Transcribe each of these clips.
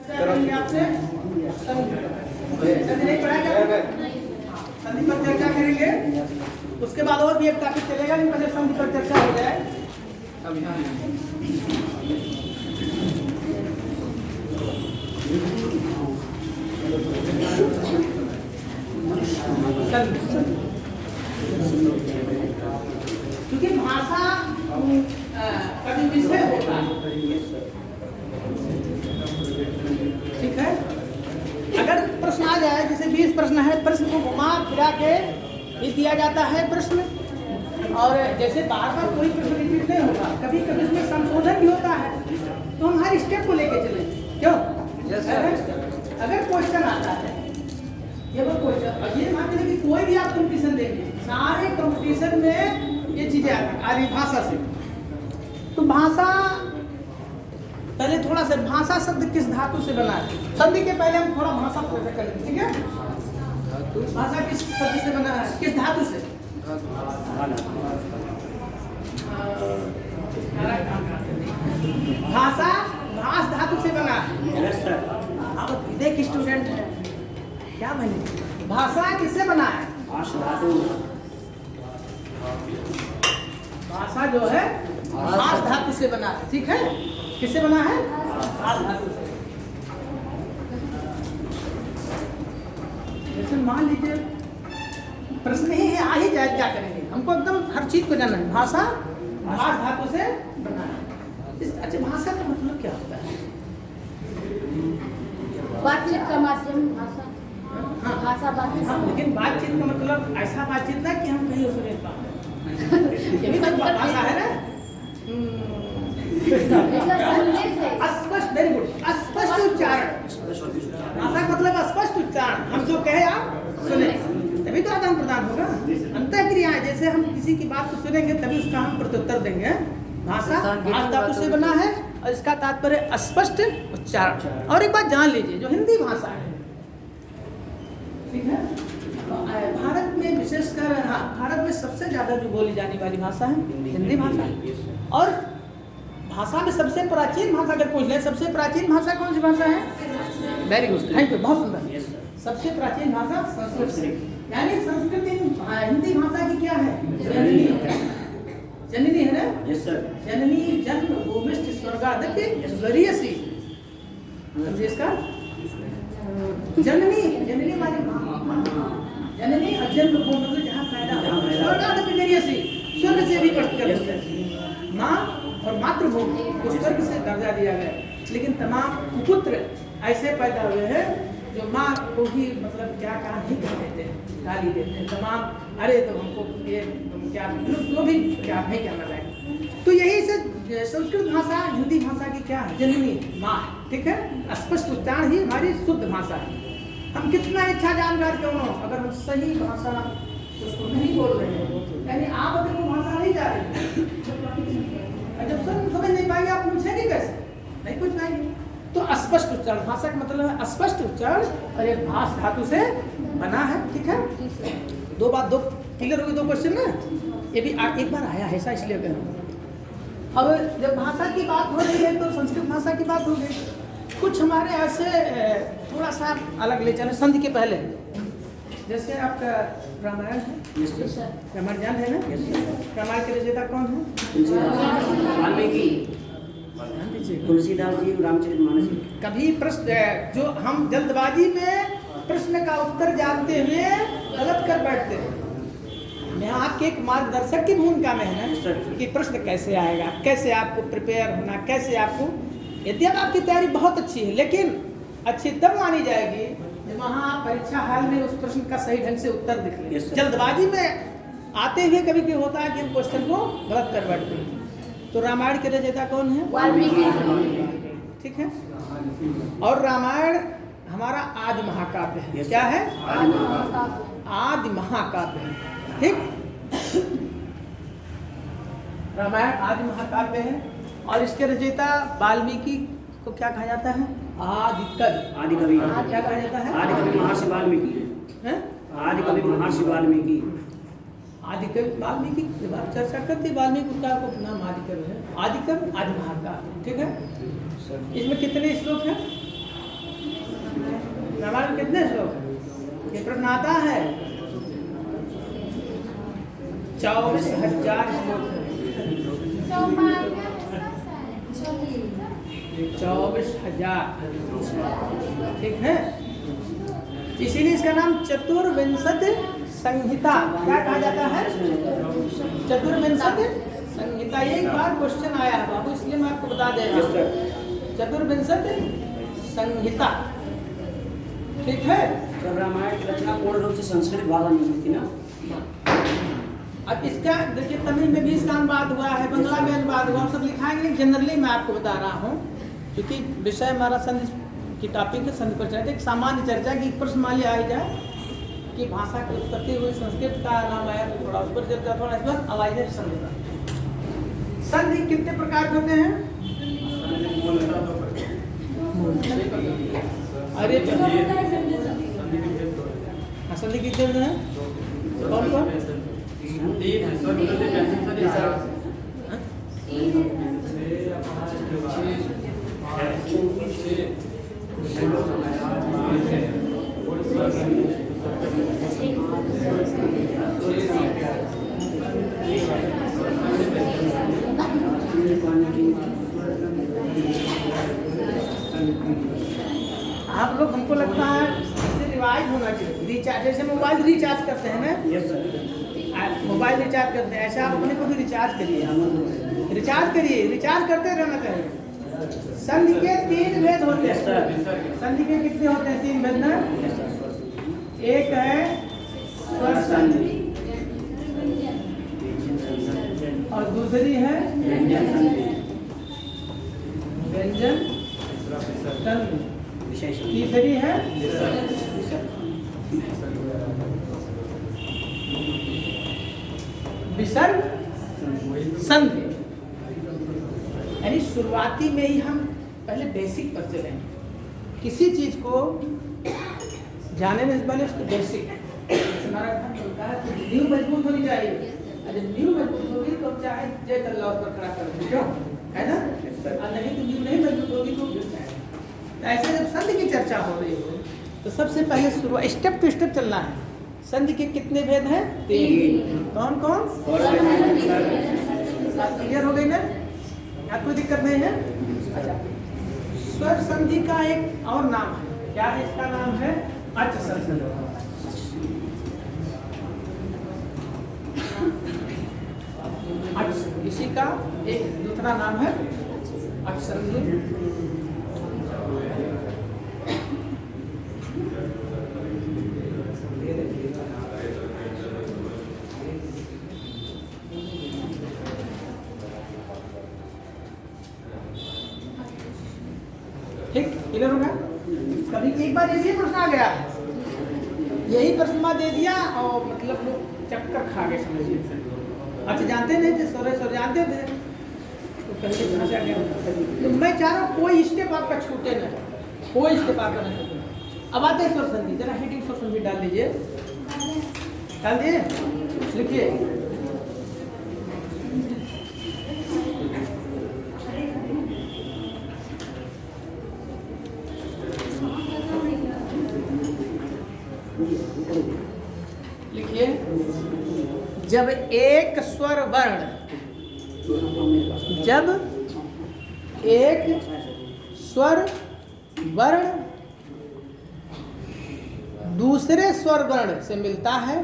आपसे नहीं पढ़ाया, संधि पर चर्चा करेंगे। उसके बाद और भी एक टॉपिक चलेगा, लेकिन पहले संधि पर चर्चा हो जाए। क्योंकि भाषा कभी विषय होता है, ठीक है। अगर प्रश्न आ जाए, जैसे 20 प्रश्न है, प्रश्न को घुमा फिरा के भी दिया जाता है प्रश्न, और जैसे बार बार कोई प्रश्न रिपीट नहीं होगा, कभी कभी उसमें संशोधन भी होता है, तो हम हर स्टेप को लेके चलें। क्यों? अगर क्वेश्चन आता है, ये वो क्वेश्चन, ये मान लीजिए कि कोई भी आप कंपटीशन देंगे, सारे कंपटीशन में ये चीजें आती है भाषा से। तो भाषा पहले थोड़ा सा, भाषा शब्द किस धातु से बना है? संधि के पहले हम थोड़ा भाषा पर करेंगे, ठीक है। भाषा किस शब्द से बना है, किस धातु से? भाषा भाष धातु से बना है। आप विदेश स्टूडेंट है क्या बने? भाषा किससे बना है? भाषा जो है भाष धातु से बना है, ठीक है। किससे बना है? भाष धातु से। जैसे मान लीजिए प्रश्न ही आ ही जाए, क्या करेंगे? हमको एकदम हर चीज को जानना है। भाषा भाष धातु से बना है। अच्छा, भाषा का मतलब क्या होता है? बातचीत का माध्यम भाषा। हाँ, भाषा बातचीत। हाँ, लेकिन बातचीत का मतलब ऐसा बातचीत ना कि हम कहीं उसमें ये भी तो भाषा है ना। स्पष्ट, वेरी गुड, स्पष्ट उच्चारण। भाषा का मतलब स्पष्ट उच्चारण। हम जो कहे आप सुने, तभी तो आदान प्रदान होगा। अंतः क्रियाएं, जैसे हम किसी की बात को सुनेंगे तभी उसका हम प्रत्युत्तर देंगे। भाषा भाष धातु से बना है और इसका तात्पर्य स्पष्ट उच्चारण। और एक बात जान लीजिए, जो हिंदी भाषा है, ठीक है, भारत में विशेषकर, भारत में सबसे ज्यादा जो बोली जाने वाली भाषा है हिंदी भाषा। और भाषा में सबसे प्राचीन भाषा अगर पूछ ले, सबसे प्राचीन भाषा कौन सी भाषा है? वेरी गुड, थैंक यू, बहुत सुंदर। सबसे प्राचीन भाषा संस्कृत, यानी संस्कृत हिंदी भाषा की क्या है? जननी है ना। Yes sir. जननी जन्म भूमिष्ठ स्वर्गादपि गरीयसी। इसका जननी, जननी माने जननी अजन्म भूमि, जहाँ पैदा हुआ, स्वर्गादपि गरीयसी, स्वर्ग से भी बढ़कर माँ और मातृभूमि को स्वर्ग से दर्जा दिया गया। लेकिन तमाम कुपुत्र ऐसे पैदा हुए हैं जो माँ को ही मतलब क्या कहा नहीं कर देते हैं, गाली देते हैं तमाम। अरे तो हमको ये तुम क्या, जो भी क्या नहीं कहना चाहिए। तो यही से संस्कृत भाषा हिंदी भाषा की क्या है? जननी माँ, ठीक है। स्पष्ट उच्चारण ही हमारी शुद्ध भाषा है। हम कितना अच्छा जानकार क्यों हो, अगर हम सही भाषा उसको नहीं बोल रहे हैं, यानी आप अगर वो भाषा नहीं जा रही, जब समझ नहीं पाएंगे आप पूछेंगे कैसे? नहीं पूछ पाएंगे। तो स्पष्ट उच्चारण, भाषा का मतलब है स्पष्ट उच्चारण, और एक भाष धातु से बना है, ठीक है। दो बात, दो क्लियर होगी, दो क्वेश्चन ना। ये भी एक बार आया है ऐसा, इसलिए कह रहा हूँ। अब जब भाषा की बात हो रही है तो संस्कृत भाषा की बात हो गई। कुछ हमारे ऐसे थोड़ा सा अलग ले चले संधि के पहले। जैसे आपका रामायण है, रामायण जान है ना। रामायण के रचयिता कौन है? वाल्मीकि, तुलसीदास जी, रामचरितमानस। कभी प्रश्न जो हम जल्दबाजी में प्रश्न का उत्तर जानते हुए गलत कर बैठते हैं, मैं आपके एक मार्गदर्शक की भूमिका में है ना कि प्रश्न कैसे आएगा, कैसे आपको प्रिपेयर होना, कैसे आपको, यदि आपकी तैयारी बहुत अच्छी है, लेकिन अच्छी तब मानी जाएगी जब वहाँ परीक्षा हाल में उस प्रश्न का सही ढंग से उत्तर दिख ले। जल्दबाजी में आते हुए कभी कभी होता है कि हम क्वेश्चन को गलत कर बैठते हैं। तो रामायण के रचयिता कौन है? वाल्मीकि, ठीक है। और रामायण हमारा आदि महाकाव्य है। क्या है? आदि महाकाव्य है, ठीक। रामायण आदि महाकाव्य है और इसके रचयिता वाल्मीकि को क्या कहा जाता है? आदि कवि। आदि कवि क्या कहा जाता है? आदि कवि महर्षि वाल्मीकि है। आदि कवि महर्षि वाल्मीकि। आदि कवि वाल्मीकि की बात चर्चा करते, वाल्मीकि का नाम आदि कवि है। आदि कवि आदि महाकाव्य, ठीक है। इसमें कितने श्लोक हैं? कितने श्लोक हैं? ये प्रश्न आता है। 24,000 श्लोक हैं। 24,000, ठीक है। इसीलिए इसका नाम चतुर्विंशत संहिता क्या कहा जाता है? चतुर्विंशत संहिता। ये एक बार क्वेश्चन आया है बाबू, इसलिए मैं आपको बता दे रहा हूँ। चतुर्विंशत संहिता, ठीक है। जब रामायण की रचना पूर्ण रूप से संस्कृत भाषा में हुई थी ना। अब इसका देखिए तमिल में भी इसका अनुवाद हुआ है, बंगला में अनुवाद हुआ, सब लिखाएंगे। जनरली मैं आपको बता रहा हूँ क्योंकि विषय हमारा संधि की टॉपिक है, संधि पर चर्चा। एक सामान्य चर्चा की प्रश्न मान लिया जाए कि भाषा की उत्पत्ति हुई, संस्कृत का नाम आया तो थोड़ा उस पर चर्चा, थोड़ा इस पर आवाज़ संधि। संधि कितने प्रकार के होते हैं? अरे संधि कितने होते हैं? कौन कौन? आप लोग, हमको लगता है इसे रिवाइज होना चाहिए। रिचार्ज, जैसे मोबाइल रिचार्ज करते हैं ना, मोबाइल रिचार्ज करते हैं, ऐसे आप अपने को भी रिचार्ज करिए। रिचार्ज करिए, रिचार्ज करते रहना चाहिए। संधि के 3 भेद होते हैं। संधि के कितने होते हैं? 3 भेद ना। एक है स्वर संधि और दूसरी है व्यंजन संधि, तीसरी है विसर्ग संधि। यानी शुरुआती में ही हम पहले बेसिक पर चलेंगे। किसी चीज को जाने में पहले उसको बेसिक, हमारा चलता है तो नींव मजबूत होनी चाहिए। अगर नींव मजबूत होगी तो चाहे जय तल्ला उस पर खड़ा कर दे, क्यों है ना? और नहीं तो नींव नहीं मजबूत होगी तो गिर जाएगा। तो ऐसे जब संधि की चर्चा हो रही हो तो सबसे पहले शुरुआत स्टेप टू स्टेप चलना है। संधि के कितने भेद हैं? 3। कौन कौन? क्लियर हो गई ना? यहाँ कोई दिक्कत नहीं है? अच्छा, स्वर संधि का एक और नाम है। क्या है इसका नाम? है अच संधि। इसी का एक दूसरा नाम है अच संधि। ठीक, क्लियर हो गया? कभी एक बार ऐसे प्रश्न आ गया, यही प्रश्न दे दिया और मतलब लोग चक्कर खा गए, समझिए। अच्छा, जानते नहीं थे, सर जानते थे तो पहले कहाँ से आ गया? तो मैं चाह रहा हूँ कोई स्टेप आपका छूटे ना, कोई स्टेप आपका नहीं छूटे। अब आते हैं स्वर संधि। जरा हेडिंग स्वर संधि डाल दीजिए, डाल दिए, लिखिए। लिखिए, जब एक स्वर वर्ण, जब एक स्वर वर्ण दूसरे स्वर वर्ण से मिलता है,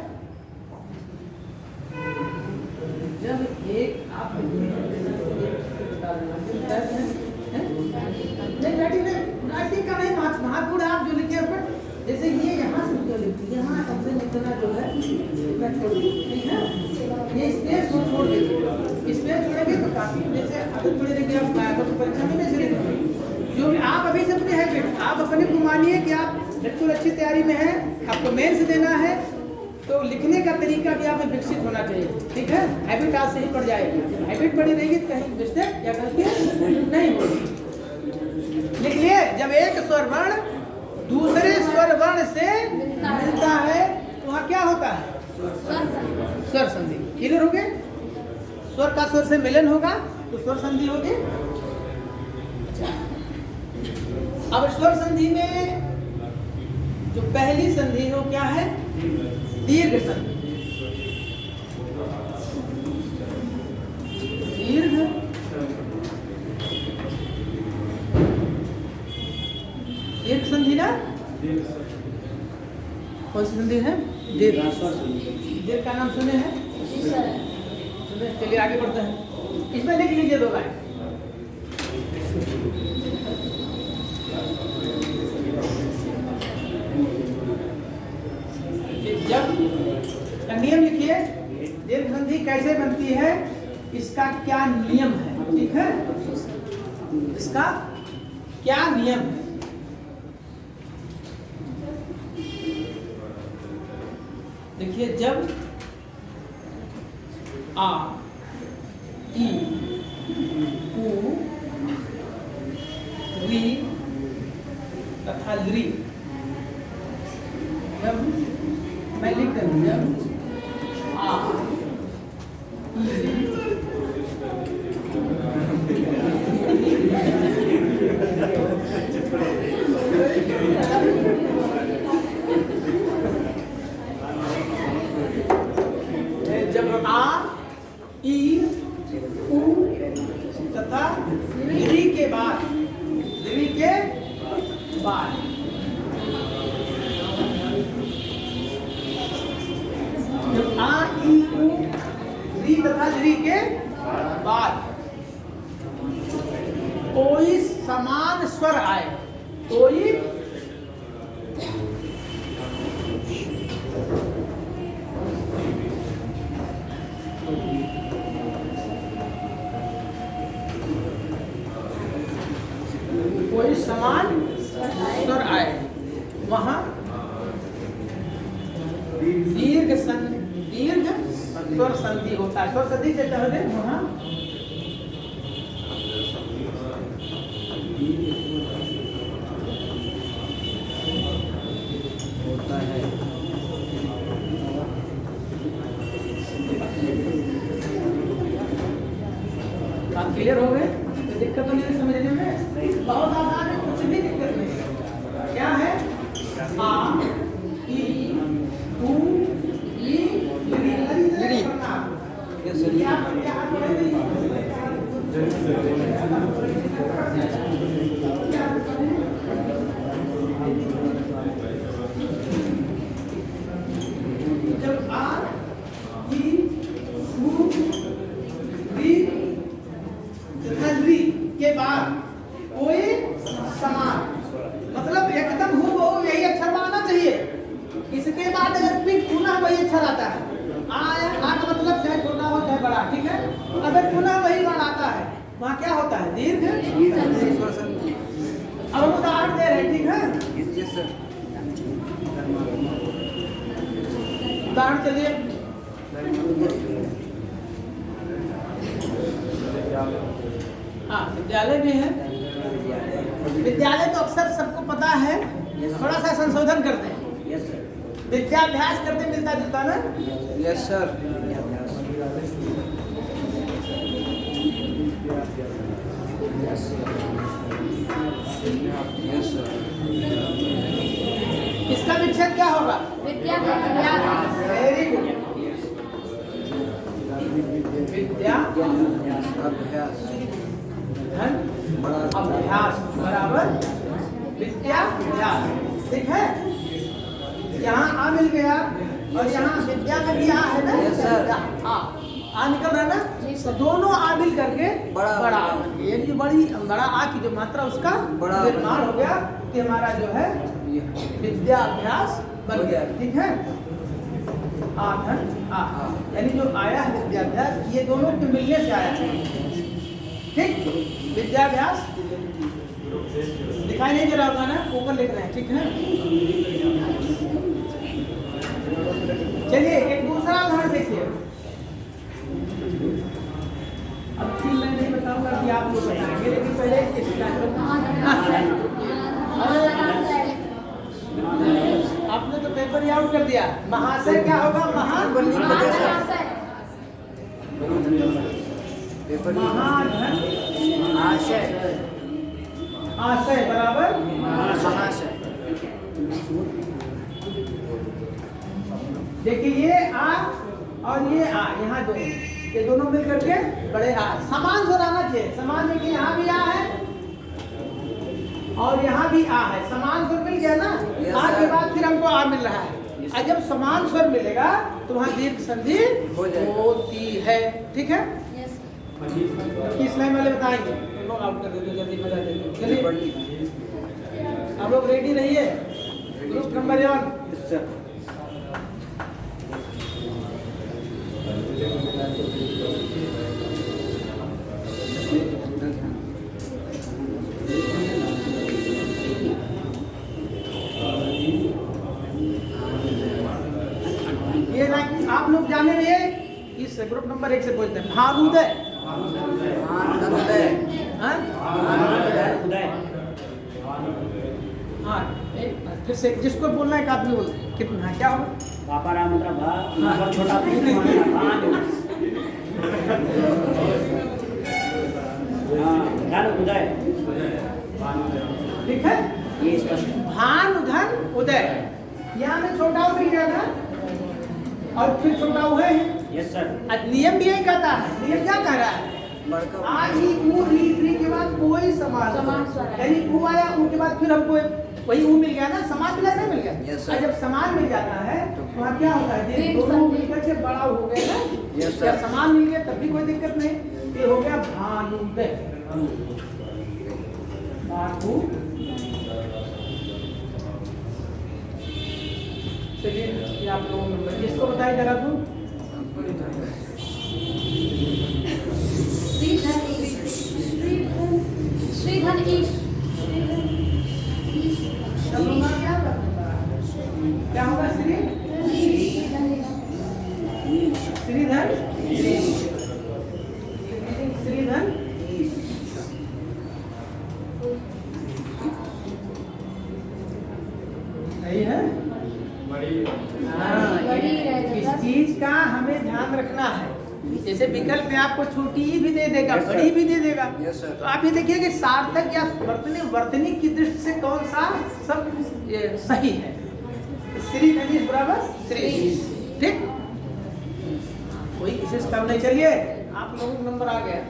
जब एक आप नहीं का नहीं महत्वपूर्ण आप जो लिखे पर, जैसे ये यहाँ से जो लिखती है, यहाँ सबसे निकलना जो है मैं छोड़ दूँ, ठीक है? ये स्पेस को छोड़ दीजिए। स्पेस छोड़ेंगे तो काफी, जैसे आदत पड़ी रहेगी आप परीक्षा में नहीं लिखेंगे। जो आप अभी से अपने हैबिट, आप अपने को मानिए कि आप बिल्कुल अच्छी तैयारी में हैं, आपको मेंस देना है, तो लिखने का तरीका भी आप में विकसित होना चाहिए, ठीक है? हैबिट आज से ही पड़ जाएगी। हैबिट पड़ी रहेगी तो कहीं मिस्टेक या गलती नहीं होगी। लिख लिए, जब एक स्वर वर्ण दूसरे स्वर वर्ण से मिलता है तो वहाँ क्या होता है? स्वर संधि। क्लियर हो गए? स्वर का स्वर से मिलन होगा तो स्वर संधि होगी। अब स्वर संधि में जो पहली संधि है वो क्या है? दीर्घ संधि। दीर्घ दीर्घ संधि ना? कौन सी संधि है? दीर्घ। दीर्घ का नाम सुने हैं? सुने? चलिए आगे बढ़ते हैं। इसमें लिख लीजिए 2 लाइन। जब नियम लिखिए, दीर्घ संधि कैसे बनती है, इसका क्या नियम है, ठीक है? इसका क्या नियम है? देखिए, जब आ, ई, उ, री तथा लृ, जब मैं लिख दूं, जब आ, ई, जब आ, ई, उ तथा री के बाद, जब आ, ई, उ, री तथा री के बाद कोई समान स्वर आए, कोई समान स्वर आए, वहां दीर्घ स्वर संधि होता है। स्वर संधि से पहले वहां होता है। बात क्लियर हो गए? तो दिक्कत तो नहीं समझने में? बहुत आसान है, कुछ भी दिक्कत नहीं। क्या है? आ, ई, उ, री, लृ। जब आ, ई, उ, री तथा लृ के बाद कोई समान, मतलब एकदम हूबहू यही अक्षर आना चाहिए। इसके बाद अगर फिर पुनः वही अक्षर आता है, आ का मतलब चाहे छोटा हो चाहे बड़ा, ठीक है? अगर पुनः वही वर्ण आता है, वहाँ क्या होता है? दीर्घ। अब हम उदाहरण दे रहे हैं, ठीक है? उदाहरण चलिए, हाँ, विद्यालय भी है। विद्यालय तो अक्सर सबको पता है, थोड़ा सा संशोधन करते हैं। विद्याभ्यास करते मिलता जुलता ना? Yes sir. इसका विच्छेद क्या होगा? Very good. विद्या धन अभ्यास बराबर विद्याभ्यास, ठीक है? यहाँ आ मिल गया और यहाँ विद्या में भी आ है ना? आ निकल रहा ना? तो दोनों आ मिल करके बड़ा ये जो बड़ी बड़ा आ की जो मात्रा उसका निर्माण हो गया कि हमारा जो है विद्याभ्यास बन गया, ठीक है? आ धन आ, यानी जो आया है विद्याभ्यास, ये दोनों के मिलने से आया है, ठीक? विद्याभ्यास दिखाई नहीं दे रहा होगा ना? ऊपर लिख रहे हैं, ठीक है? चलिए एक दूसरा उदाहरण देखिए। अब फिर मैं नहीं बताऊंगा कि आप लोग बताएंगे, लेकिन पहले आपने तो पेपर ही आउट कर दिया। महाशय क्या होगा? महाधन आशय बराबर महाशय। देखिए ये आ और ये आ, यहाँ दो, ये दोनों मिल करके बड़े आ, समान स्वर आना चाहिए। समान देखिए यहाँ भी आ है और यहाँ भी आ है, समान स्वर मिल गया ना। आ के बाद फिर हमको आ मिल रहा है। और जब समान स्वर मिलेगा तो वहाँ दीर्घ संधि होती है। ठीक है, किस लाइन वाले बताएंगे? आउट कर देते जल्दी, बता देते। चलिए आप लोग रेडी रहिए। ग्रुप नंबर 1 ये लाइन आप लोग जाने रहिए। इस ग्रुप नंबर 1 से बोलते हैं भानुदय। हाँ? हाँ, फिर से जिसको बोलना है एक आदमी बोलते हैं। कितना क्या होगा? पापा राम मतलब भा छोटा उदय। ठीक है, ये स्पष्ट। भानुधन उदय, यहाँ में छोटा मिल गया था और फिर छोटा हुए हैं। Yes sir. नियम भी यही कहता है। नियम क्या कह रहा है? आ ही ऊ री के बाद कोई समान स्वर यानी ऊ आया, ऊ के बाद फिर हमको वही ऊ मिल गया ना, समान मिला नहीं मिल गया। Yes, sir. और जब समान मिल जाता है तो वहाँ क्या होता है? ये दोनों मिलकर के बड़ा हो गए ना। Yes, sir. जब समान मिल गया तब भी कोई दिक्कत नहीं। ये हो गया भानुदय। भानु चलिए ये आप लोगों ने इसको बताइए जरा तू। श्रीधन ईश। क्या होगा? श्रीधन श्रीधन सही है। हाँ, इस चीज का हमें ध्यान रखना है। जैसे विकल्प में आपको छोटी भी दे देगा, Yes, sir. बड़ी भी दे देगा। Yes, sir. तो आप ये देखिए कि सार्थक या वर्तनी की दृष्टि से कौन सा सब ये सही है। श्री धनीश बराबर श्री। ठीक, कोई विशेष काम नहीं। चलिए आप लोगों को नंबर आ गया।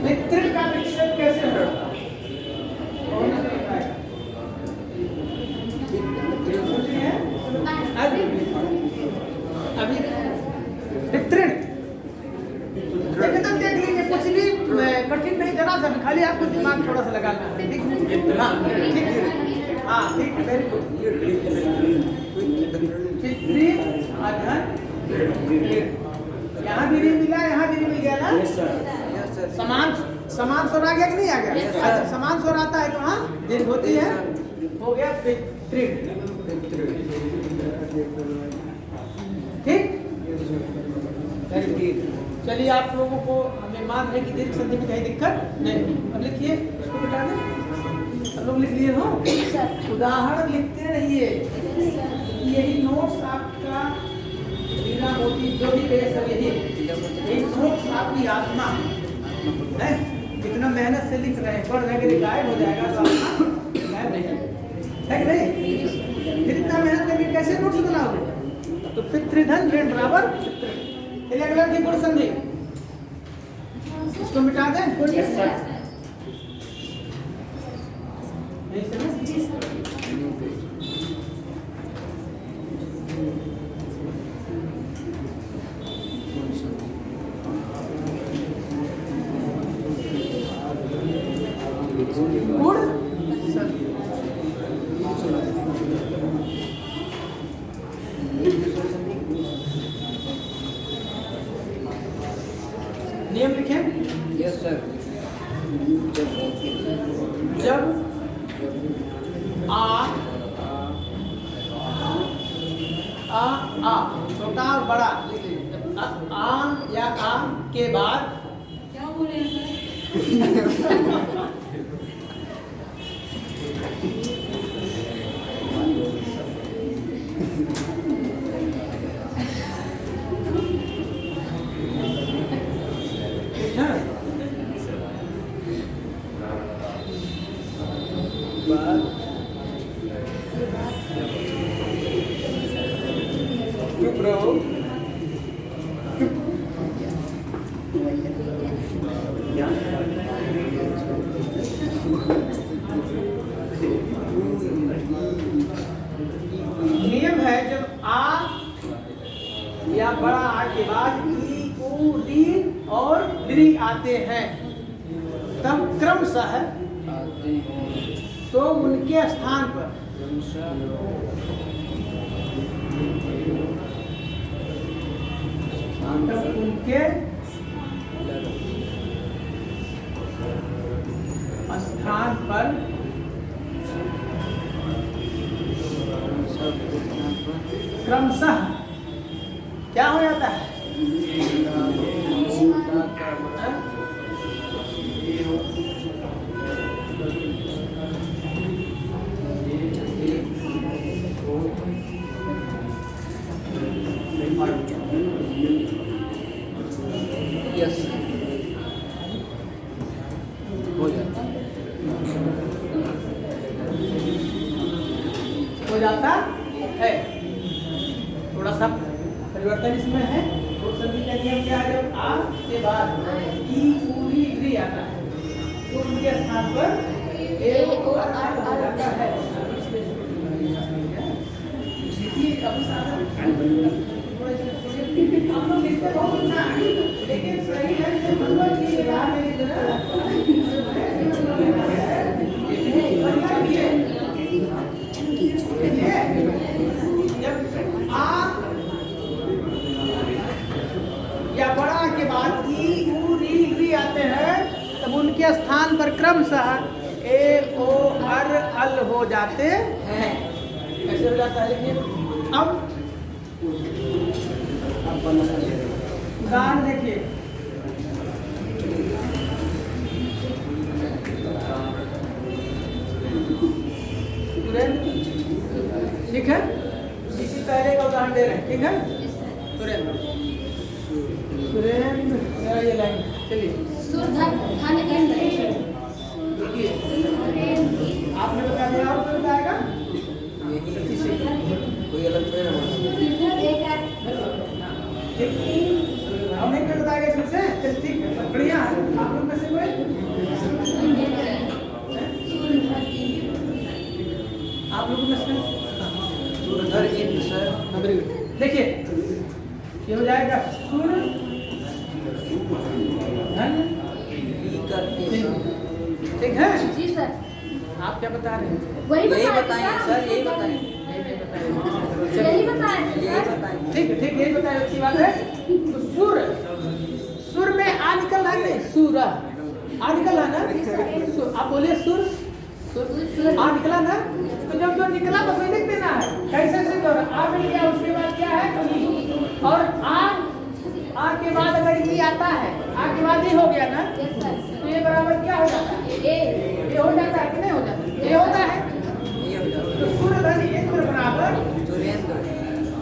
मित्र का विक्षेप कैसे होगा? अभी वितरण एकदम देख लीजिए, कुछ भी कठिन नहीं, जरा सा खाली आपको दिमाग थोड़ा सा लगाना है। ठीक, हाँ ठीक, हाँ ठीक, वेरी गुड। यहाँ भी नहीं मिला, यहाँ भी नहीं मिल गया ना। Yes sir. समान स्वर आ गया कि नहीं आ गया? Yes, sir. जब समान स्वर आता है तो हाँ दीर्घ होती है। हो गया पितृण। ठीक, वेरी गुड। चलिए आप लोगों को हमें मान है कि दीर्घ संधि में कहीं दिक्कत नहीं। अब लिखिए, इसको मिटा दें। सब लोग लिख लिए हो? उदाहरण लिखते रहिए। यही नोट्स आपका हीरा मोती जो भी बेस है, यही नोट्स आपकी आत्मा है। जितना मेहनत से लिख रहे हैं, पढ़ रहे हैं, गायब हो जाएगा तो आपका गायब नहीं है कि नहीं? फिर इतना मेहनत करके कैसे नोट्स बनाओगे? तो पितृधन ऋण बराबर पितृ। चलिए अगला की गुण संधि, इसको मिटा दें। Yes sir. नहीं समझ? गुण संधि। नियम लिखें। Yes sir. जब आ छोटा और बड़ा लिख लीजिए। जब आ या आ के बाद क्या बोले हैं सर? नियम है जब आ या बड़ा आ के बाद ई उ री और री आते हैं तब क्रमशः तो उनके स्थान पर तब उनके स्थान पर क्रमशः क्या हो जाता है? यस हो जाता है। थोड़ा सा परिवर्तन इसमें है। तो सभी का नियम क्या है? जब आ के बाद ई उ री आता है तो उनके स्थान पर ए ओ आर आ जाता है। हम लोग लिखते बहुत अच्छा है, लेकिन सही है कि मतलब की राह में जब आ या बड़ा के बाद ई उ री आते हैं तब उनके स्थान पर क्रमशः ए ओ अर अल हो जाते हैं। कैसे हो जाता है? देखिए अब उदाहरण देखिए। ठीक है, इसी पहले का उदाहरण दे रहे हैं। ठीक है, सुरेंद्र सुरेंद्र ये लाइन चलिए। आपने बता दिया और कोई बताएगा? कोई अलग हम नहीं कर बताएगा फिर से। चल ठीक है, बढ़िया है। आप लोग में से कोई आप लोगों में से सूरधर इंद्र सर। देखिए ये हो जाएगा सुर धन। ठीक है जी सर, आप क्या बता रहे हैं? वही यही बताएं बताएं सर, यही बताएं। यही बताएं। ठीक है, ठीक यही बताए, अच्छी बात है। तो सुर सुर में आ निकल रहा है नहीं? सुर आ निकल रहा ना? आप बोलिए सुर सुर आ निकला ना? तो जब जो निकला तो वही लिख देना है। कैसे से तो आ मिल गया, उसके बाद क्या है? और आ के बाद अगर ई आता है, आ के बाद ये हो गया ना, तो ये बराबर क्या हो जाता है? ये हो जाता है कि नहीं हो जाता? ये होता है। तो सुर धन इंद्र बराबर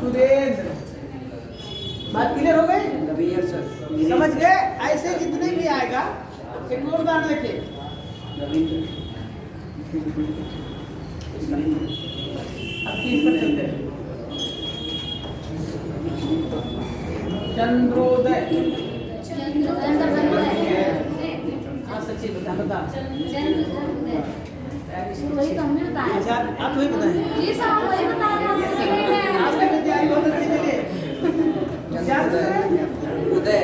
सुरेंद्र। बात क्लियर हो गई? समझ गए? ऐसे जितने भी आएगा एक और उदाहरण देखिए। अब 30 पर चलते हैं। चंद्रोदय। हाँ सच्ची बता। वही तो हमने बताया। अच्छा आप वही बताएं। जी सर, वही बता रहे हैं। आपने भी तैयारी बहुत अच्छी चलिए। उदय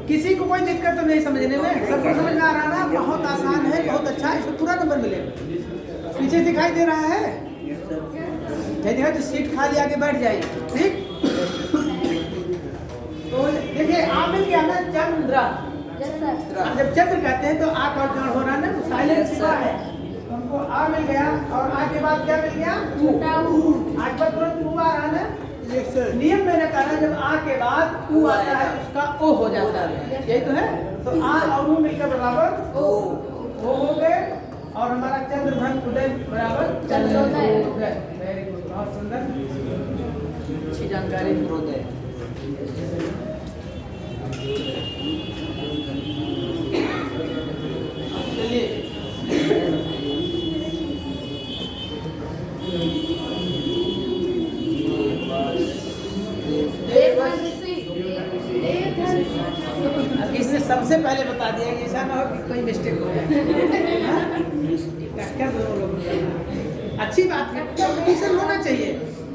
किसी को कोई दिक्कत तो नहीं समझने में? सबको समझ में आ रहा ना? बहुत आसान है, बहुत अच्छा है। इसमें पूरा नंबर मिलेगा। पीछे दिखाई दे रहा है? देखिए तो सीट खाली आके बैठ जाइए। ठीक, तो देखिए आ मिल गया ना चंद्र। अब जब चंद्र कहते हैं तो आ का उच्चारण हो रहा है ना, साइलेंट हुआ है। हमको आ मिल गया और आ के बाद क्या मिल गया? आज पर तुरंत उ आ रहा है ना? नियम मैंने कहा जब आ के बाद उ आता है उसका ओ हो जाता है। यही तो है। तो आ और उ मिलकर बराबर ओ हो गए और हमारा चंद्रभन उदय बराबर चंद्रोदय। वेरी गुड, बहुत सुंदर, अच्छी जानकारी। चलिए सबसे पहले बता दिया कि ऐसा ना हो कि कोई मिस्टेक हो जाए। हाँ? क्या दोनों लोग अच्छी बात है, कम्युनिकेशन होना चाहिए।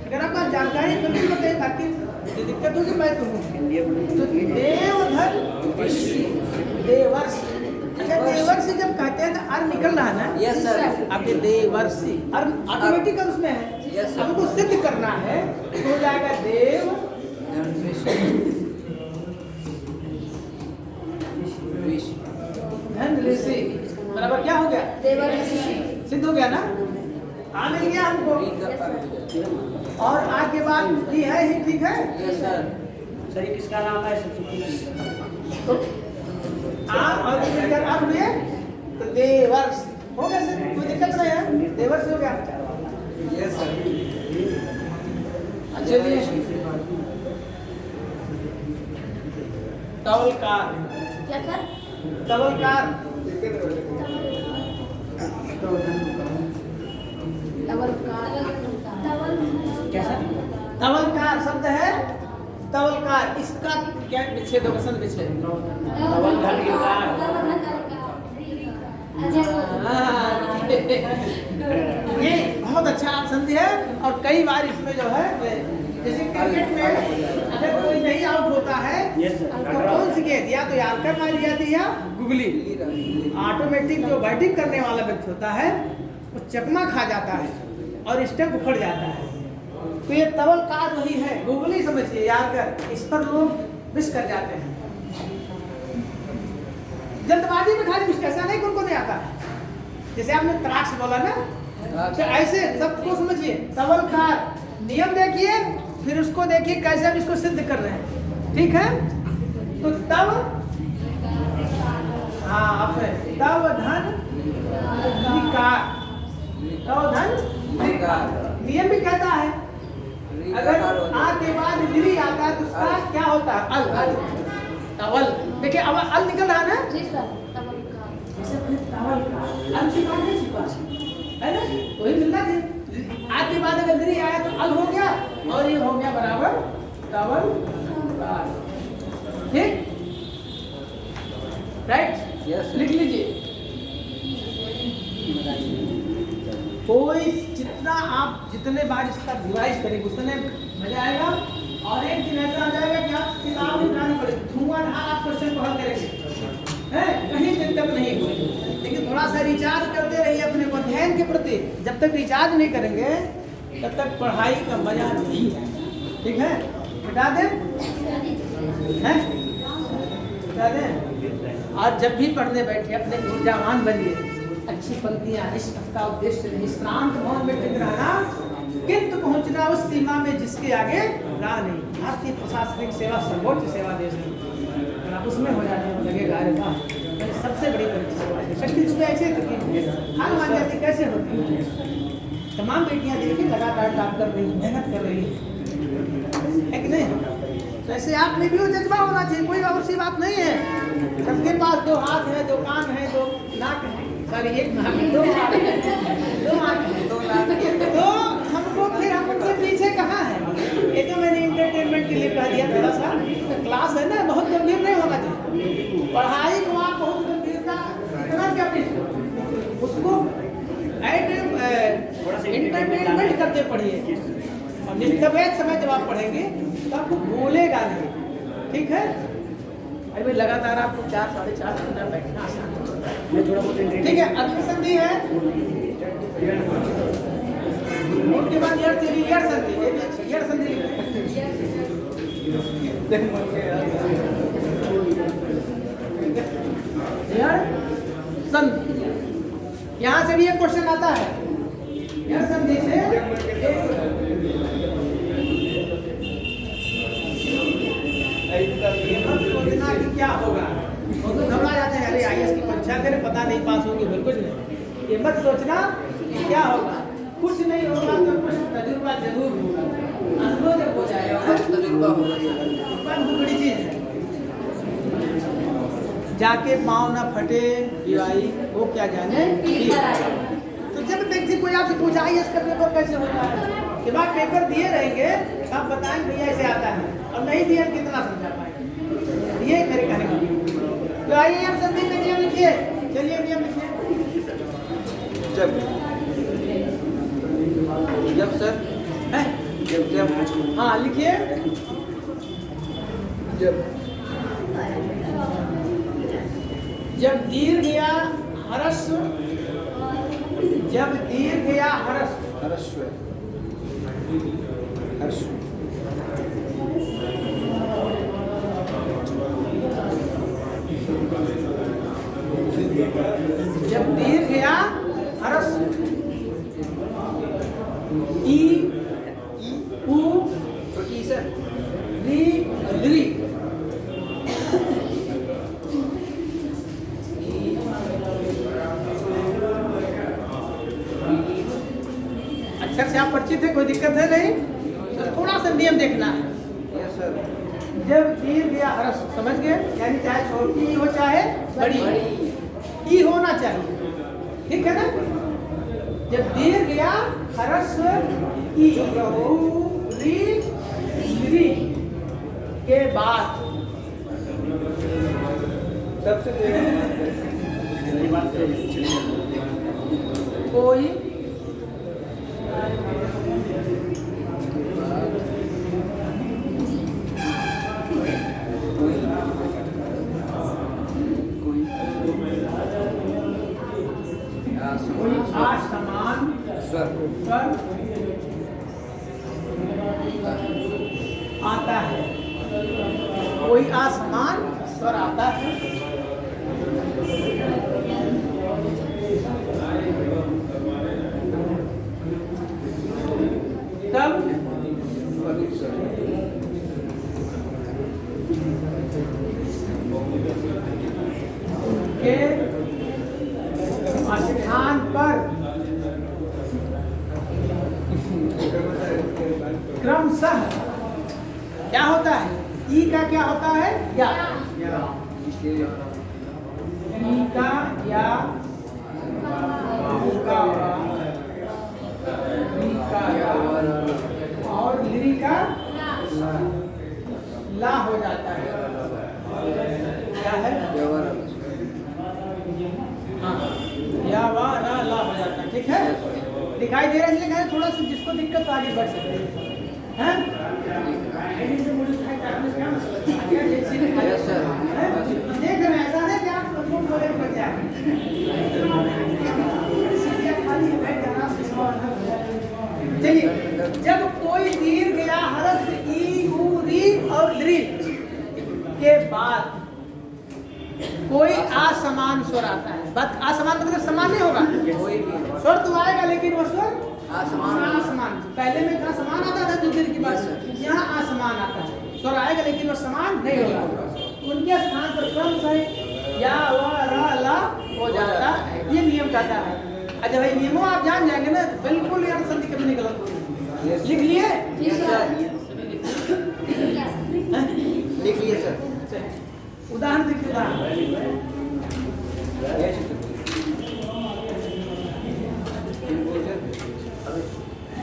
अगर आप बात जानकारी तो नहीं बताइए, बाकी जो दिक्कत होगी मैं तो हूँ। तो देवधर देवर्षि, अच्छा देवर्षि जब कहते हैं तो अर्थ निकल रहा है ना? Yes sir. आपके देवर्षि अर्थ ऑटोमेटिक उसमें है। Yes, sir. हमको सिद्ध करना है तो हो जाएगा देव धन ऋषि, बराबर क्या हो गया? देवर्षि। सिद्ध हो गया ना? आ मिल गया हमको। और आज के बाद ये है ही, ठीक है? Yes sir. सर ये किसका नाम है सबसे? तो आ और मिलकर अब हुए तो देवर्ष हो गया सर, कोई दिक्कत नहीं है, देवर्ष हो गया। Yes sir. चलिए तवलकार, क्या सर? तवलकार क्या सर? तवलकार शब्द है, तवलकार इसका क्या विच्छेद होगा? सन विच्छेद। हाँ, ये बहुत अच्छा आप समझे है। और कई बार इसमें जो है जैसे क्रिकेट में अगर कोई नहीं आउट होता है Yes, sir. तो कौन सी गेंद, या तो यॉर्कर मारी जाती है या गुगली। ऑटोमेटिक जो बैटिंग करने वाला व्यक्ति होता है वो चकमा खा जाता है और स्टंप उखड़ जाता है। तो ये तवलकार वही है, गुगली समझिए, यॉर्कर, इस पर लोग मिस कर जाते हैं जल्दबाजी में। खाली मिस ऐसा नहीं, उनको नहीं आता है। जैसे आपने त्राक्ष बोला ना, तो ऐसे सबको समझिए। तवलकार नियम देखिए, फिर उसको देखिए कैसे हम इसको सिद्ध कर रहे हैं, ठीक है? तो तव, हाँ आपसे तव धन विकार, तव धन विकार नियम भी कहता है। अगर आ के बाद लिरी आता है तो उसका क्या होता है? अल, अल, तवल। देखिए अब अल निकल रहा है ना? जी सर, तवलकार। अल छिपा नहीं छिपा है ना, वही मिलना चाहिए। आज के बाद अगर लिरी आया तो अल हो गया और ये हो गया बराबर तवल, ठीक, राइट? Yes, लिख लीजिए। कोई जितना आप जितने बार इसका रिवाइज करेंगे उतने मजा आएगा। और एक दिन ऐसा आ जाएगा कि आप किताब निकालनी पड़ेगी, धुआंधार आप क्वेश्चन को हल करेंगे, है कहीं दिक्कत नहीं होगी। लेकिन थोड़ा सा रिचार्ज करते रहिए अपने को ध्यान के प्रति। जब तक रिचार्ज नहीं करेंगे तब तक पढ़ाई का मजा नहीं है, ठीक है? बता दें, हैं? बता दें। और जब भी पढ़ने बैठे अपने ऊर्जावान बनिए, अच्छी पंक्तियां, इसका उद्देश्य नहीं श्रांत मौन में टिक रहना, किंतु पहुंचना उस सीमा में जिसके आगे राह नहीं। भारतीय प्रशासनिक सेवा सर्वोच्च सेवा देश है, अगर आप उसमें हो जाने लगेगा, अरे वाह मैंने सबसे बड़ी परीक्षा शक्ति तुम्हें ऐसे हार मान जाती कैसे होती है? तमाम बेटियां देखिए लगातार काम कर रही, मेहनत कर रही है कि नहीं? तो ऐसे आप में भी वो जज्बा होना चाहिए, कोई और सी बात नहीं है। सबके पास दो हाथ है, दो कान है, दो नाक है, सॉरी एक नाक है, दो नाक है, तो हमको फिर हम उनसे पीछे कहाँ है? ये तो मैंने इंटरटेनमेंट के लिए कह दिया थोड़ा सा। क्लास है ना, बहुत गंभीर नहीं होना चाहिए। पढ़ाई को आप बहुत गंभीरता इतना क्या उसको इंटरटेनमेंट करते पढ़िए। और नित्यवैध समय जब आप पढ़ेंगे तो आपको भूलेगा नहीं, ठीक है? अरे भाई लगातार आपको 4 साढ़े 4 घंटा बैठना आसान होता है, ठीक है? अगली संधि है नोट के बाद यार तेरी यार संधि, ये भी अच्छी यार संधि यार संधि। यहाँ से भी एक क्वेश्चन आता है यार संधि से। सोचना कि क्या होगा, वो तो घबरा जाते हैं, अरे आईएएस की परीक्षा करें पता नहीं पास होगी, बिल्कुल नहीं। ये मत सोचना कि क्या होगा, कुछ नहीं होगा तो कुछ तजुर्बा जरूर होगा, अनुभव जब हो जाएगा तजुर्बा होगा, बड़ी चीज है। जाके पाँव ना फटे भाई, वो क्या जाने। तो जब व्यक्ति कोई आपसे पूछा आईएएस का पेपर कैसे होता है, जब आप पेपर दिए रहेंगे आप बताएंगे भैया ऐसे आता है, और नहीं दिया कितना समझा पाएंगे। ये मेरे कहने का तो आइए हम संधि में नियम लिखिए। चलिए नियम लिखिए। जब सर हैं? जब हाँ लिखिए। जब दीर्घ या ह्रस्व, जब दीर्घ या ह्रस्व जब दीर्घ या ह्रस्व ई उ री री अक्षर से आप परिचित है, कोई दिक्कत है नहीं? तो थोड़ा सा नियम देखना है। जब दीर्घ या ह्रस्व समझ गए, यानी चाहे छोटी हो चाहे बड़ी ई होना चाहिए, ठीक है ना? जब दीर्घ या ह्रस्व ई री के बाद कोई असमान स्वर आता है, कोई असमान स्वर आता है, तब के स्थान पर क्रमशः क्या होता है? ई का क्या होता है? या ई का या ऊ का री का या और ली का ला हो जाता है। क्या है? हाँ, या वा रा ला हो जाता है, ठीक है? दिखाई दे रहा है? इसलिए थोड़ा सा जिसको दिक्कत तो आगे बढ़ सकते हैं। देख रहे हैं, ऐसा नहीं कि आप लोगों को एक बचा चलिए, जब कोई दीर्घ या ह्रस्व ई उ री और री के बाद कोई असमान स्वर आता है। बात असमान मतलब समान नहीं होगा, स्वर तो आएगा लेकिन वो स्वर असमान। पहले में था समान आता था, दूसरे की बात यहाँ असमान आता है, स्वर आएगा लेकिन वो समान नहीं होगा। उनके स्थान पर क्रमशः या व र ला हो जाता है, ये नियम कहता है। अच्छा भाई, नियमों आप जान जाएंगे ना, बिल्कुल यार संधि कभी नहीं गलत होगी। लिख लिए? लिख लिए सर। उदाहरण देखिए, उदाहरण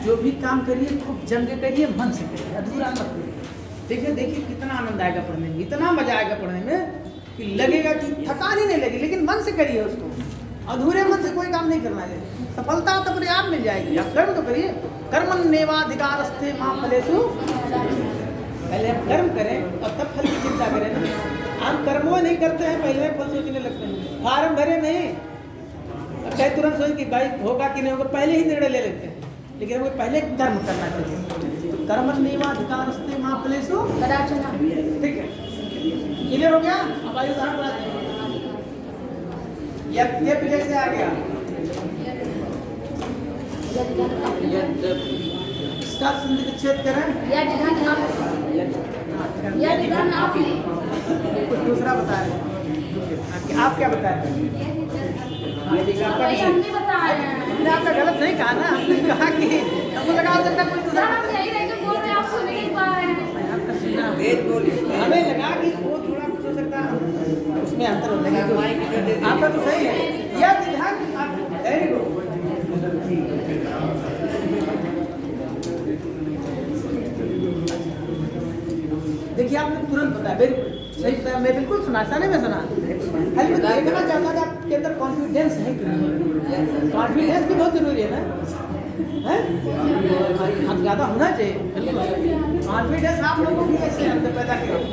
जो भी काम करिए खूब जम के करिए, मन से करिए, अधूरा मत करिए। देखिए देखिए कितना आनंद आएगा पढ़ने में, इतना मजा आएगा पढ़ने में कि लगेगा कि थकान ही नहीं लगेगी। लेकिन मन से करिए उसको, अधूरे मन से कोई काम नहीं करना है। सफलता तो अपने आप मिल जाएगी। आप कर्म तो करिए, कर्मण्येवाधिकारस्ते मा फलेषु। पहले हम कर्म करें और तब फल की चिंता करें ना। हम कर्मों नहीं करते हैं, पहले फल सोचने लगते हैं। फार्म भरे नहीं, चाहे तुरंत सोच कि भाई होगा कि नहीं होगा, पहले ही निर्णय ले लेते हैं। लेकिन हमें पहले कर्म करना चाहिए। तो कर्मण्येवाधिकारस्ते मा फलेषु कदाचन। ठीक है, क्लियर हो गया? अब आइए उदाहरण बनाते हैं। ये पीछे से आ गया, इसका संधि करें। कुछ दूसरा बता रहे हैं, आप क्या बता रहे हैं? हमने आपका गलत नहीं कहा ना, हमने कहा कि हमको लगा हो सकता कोई दूसरा। हमें लगा कि वो थोड़ा कुछ हो सकता है, उसमें अंतर हो जाएगा। आपका तो सही है, यह ध्यान वेरी गुड। देखिए आपने तुरंत बताया, वेरी गुड। सही बताया, मैं बिल्कुल सुना, ऐसा नहीं मैं सुना। खाली मैं देखना चाहता था आपके अंदर कॉन्फिडेंस है कि नहीं। कॉन्फिडेंस भी बहुत जरूरी है ना, है हम ज़्यादा होना चाहिए। बिल्कुल कॉन्फिडेंस आप लोगों की ऐसे अंदर पैदा करें।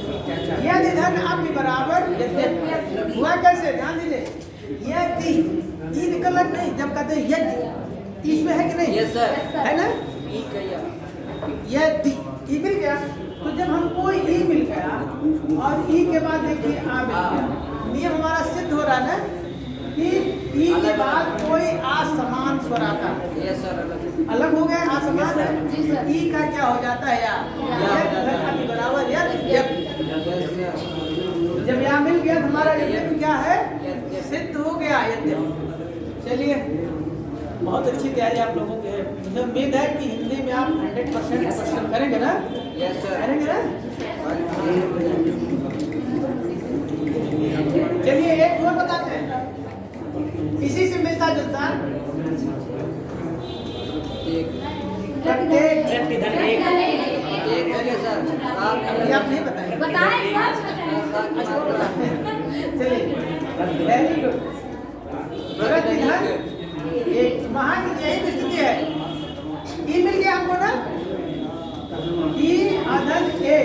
यह निधन आपके बराबर यद्यपि हुआ कैसे, ध्यान दीजिए। यदि ई विकल्प नहीं, जब कहते हैं यदि, इसमें है कि नहीं? Yes sir. है ना? यदि ई मिल गया, तो जब हमको ई मिल गया और ई के बाद देखिए आ मिल गया, नियम हमारा सिद्ध हो रहा है ना कि ई के बाद कोई असमान स्वर आता है। Yes sir. अलग हो गया असमान, जी सर। ई का क्या हो जाता है या के बराबर या जब यहाँ मिल गया तो हमारा यद्यपि क्या है, सिद्ध हो गया यद्यपि। चलिए, बहुत अच्छी तैयारी आप लोगों की है। मुझे उम्मीद है कि हिंदी में आप 100% क्वेश्चन करेंगे ना? Yes sir. करेंगे ना? चलिए एक और बताते हैं, इसी से मिलता जुलता प्रत्येक ये आप नहीं बताएंगे। बताएं सर। अच्छा वो बताते हैं। चलिए, वेरी गुड। भगत विधान एक महान यही स्थिति है। ई मिल गया हमको ना, ई अधन ए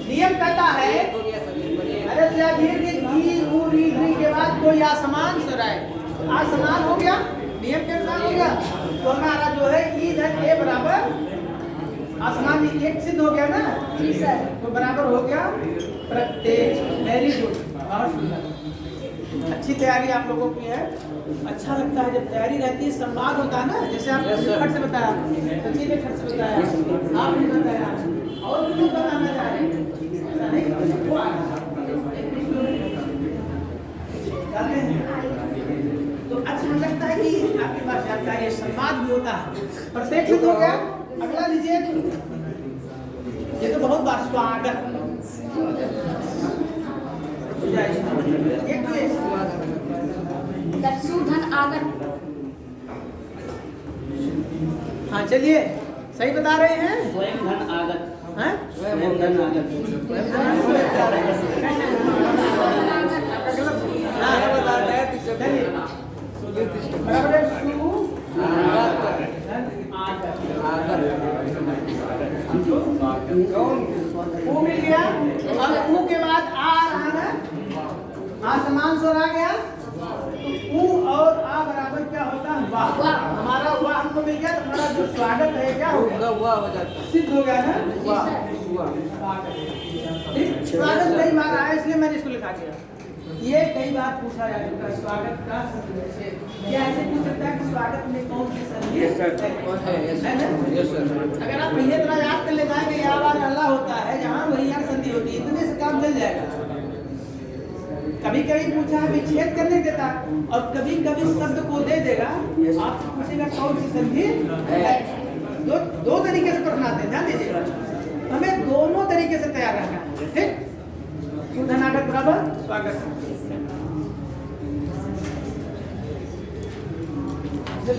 नियम कहता है, अरे ई के बाद कोई असमान स्वर है, असमान हो गया, नियम के अनुसार हो गया, तो हमारा जो है ई धन ए बराबर असमान एक सिद्ध हो गया ना? जी सर। तो बराबर हो गया प्रत्येक। वेरी गुड, बहुत सुंदर, अच्छी तैयारी आप लोगों की है। अच्छा लगता है जब तैयारी रहती है, संवाद होता है ना, जैसे आपने खट से बताया, सचिन ने खट से बताया, आपने बताया, और भी लोग बताना चाह रहे हैं, ऐसा नहीं वो जाते हैं तो अच्छा लगता है कि आपके पास जानकारी है, संवाद भी होता है। प्रत्येक सिद्ध हो गया। अगला लीजिए, ये तो बहुत बार स्वागत एक तो सुधन आगत। हाँ चलिए, सही बता रहे हैं। स्वयं धन आगत। हैं? स्वयं धन आगत। हाँ, चलिए, बराबर है, सु ऊ मिल गया और ऊ के बाद आ रहा है, आसमान स्वर आ गया, तो ऊ और आ बराबर क्या होता है, वाह। हमारा वाह हमको मिल गया, तो हमारा जो स्वागत है क्या हो गया, हुआ हो जाता सिद्ध हो गया ना? वाह, है। ठीक, स्वागत कई बार आया इसलिए मैंने इसको लिखा दिया। ये कई बार पूछा जा चुका है, स्वागत का से क्या ऐसे पूछ सकता है कि स्वागत में कौन सी संधि है? है ना? अगर आप पहले तरह याद कर लेता है कि यहाँ बार अल्लाह होता है, जहाँ वही यार संधि होती है, इतने से काम चल जाएगा। कभी कभी पूछा है विच्छेद करने देता, और कभी कभी शब्द को दे देगा, आपसे पूछेगा कौन सी संधि है। दो तरीके से प्रश्न आते हैं, ध्यान दीजिएगा, हमें दोनों तरीके से तैयार रहना है। ठीक, सुधनागत बराबर स्वागत।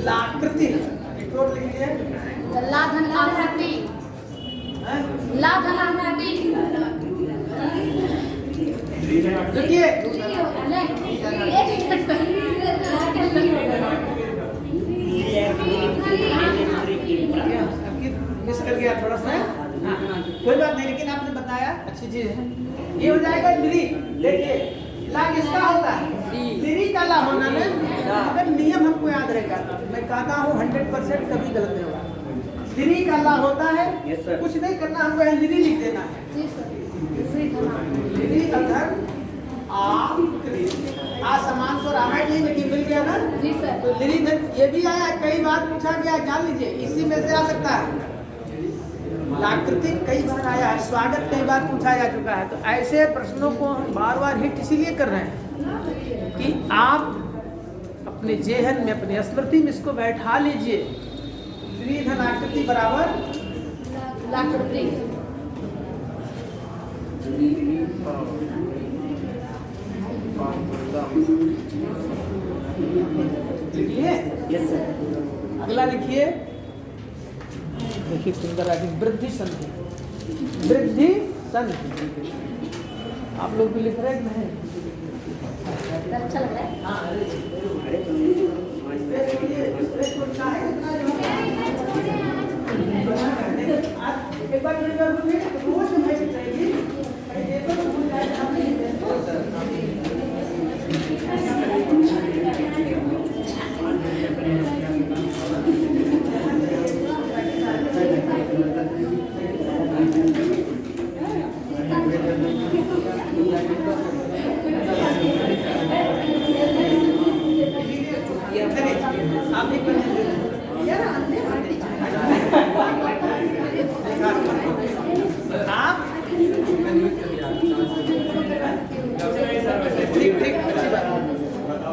लाकृति एक और लिख लीजिए, लाधन आकृति। लाधन आकृति। देखिए मिस कर गया थोड़ा सा। हाँ, कोई बात नहीं, लेकिन आपने बताया अच्छी चीज है। ये हो जाएगा लिरी। देखिए ला किसका होता है, लिरी का ला होना ना। अगर नियम हमको याद रहेगा, मैं कहता हूँ 100% कभी गलत नहीं होगा। लिरी का ला होता है, कुछ नहीं करना, हमको यहाँ लिरी लिख देना है। लिरी अधर आ समान स्वर आना चाहिए, लेकिन मिल गया ना? जी सर। तो लिरी धन ये भी आया, कई बार पूछा गया, जान लीजिए इसी में से आ सकता है। लाकृतिक कई बार आया है, स्वागत कई बार पूछा जा चुका है। तो ऐसे प्रश्नों को हम बार बार हिट इसीलिए कर रहे हैं कि आप अपने जेहन में, अपनी स्मृति में इसको बैठा लीजिए। धन आकृति बराबर लाकृति। लिखिए, यस सर। अगला लिखिए, देखिए सुंदर आदि, वृद्धि संधि। वृद्धि संधि आप लोग भी लिख रहे हैं नहीं? अच्छा लग रहा है। हाँ अरे एक बार रोज हमारी चाहिए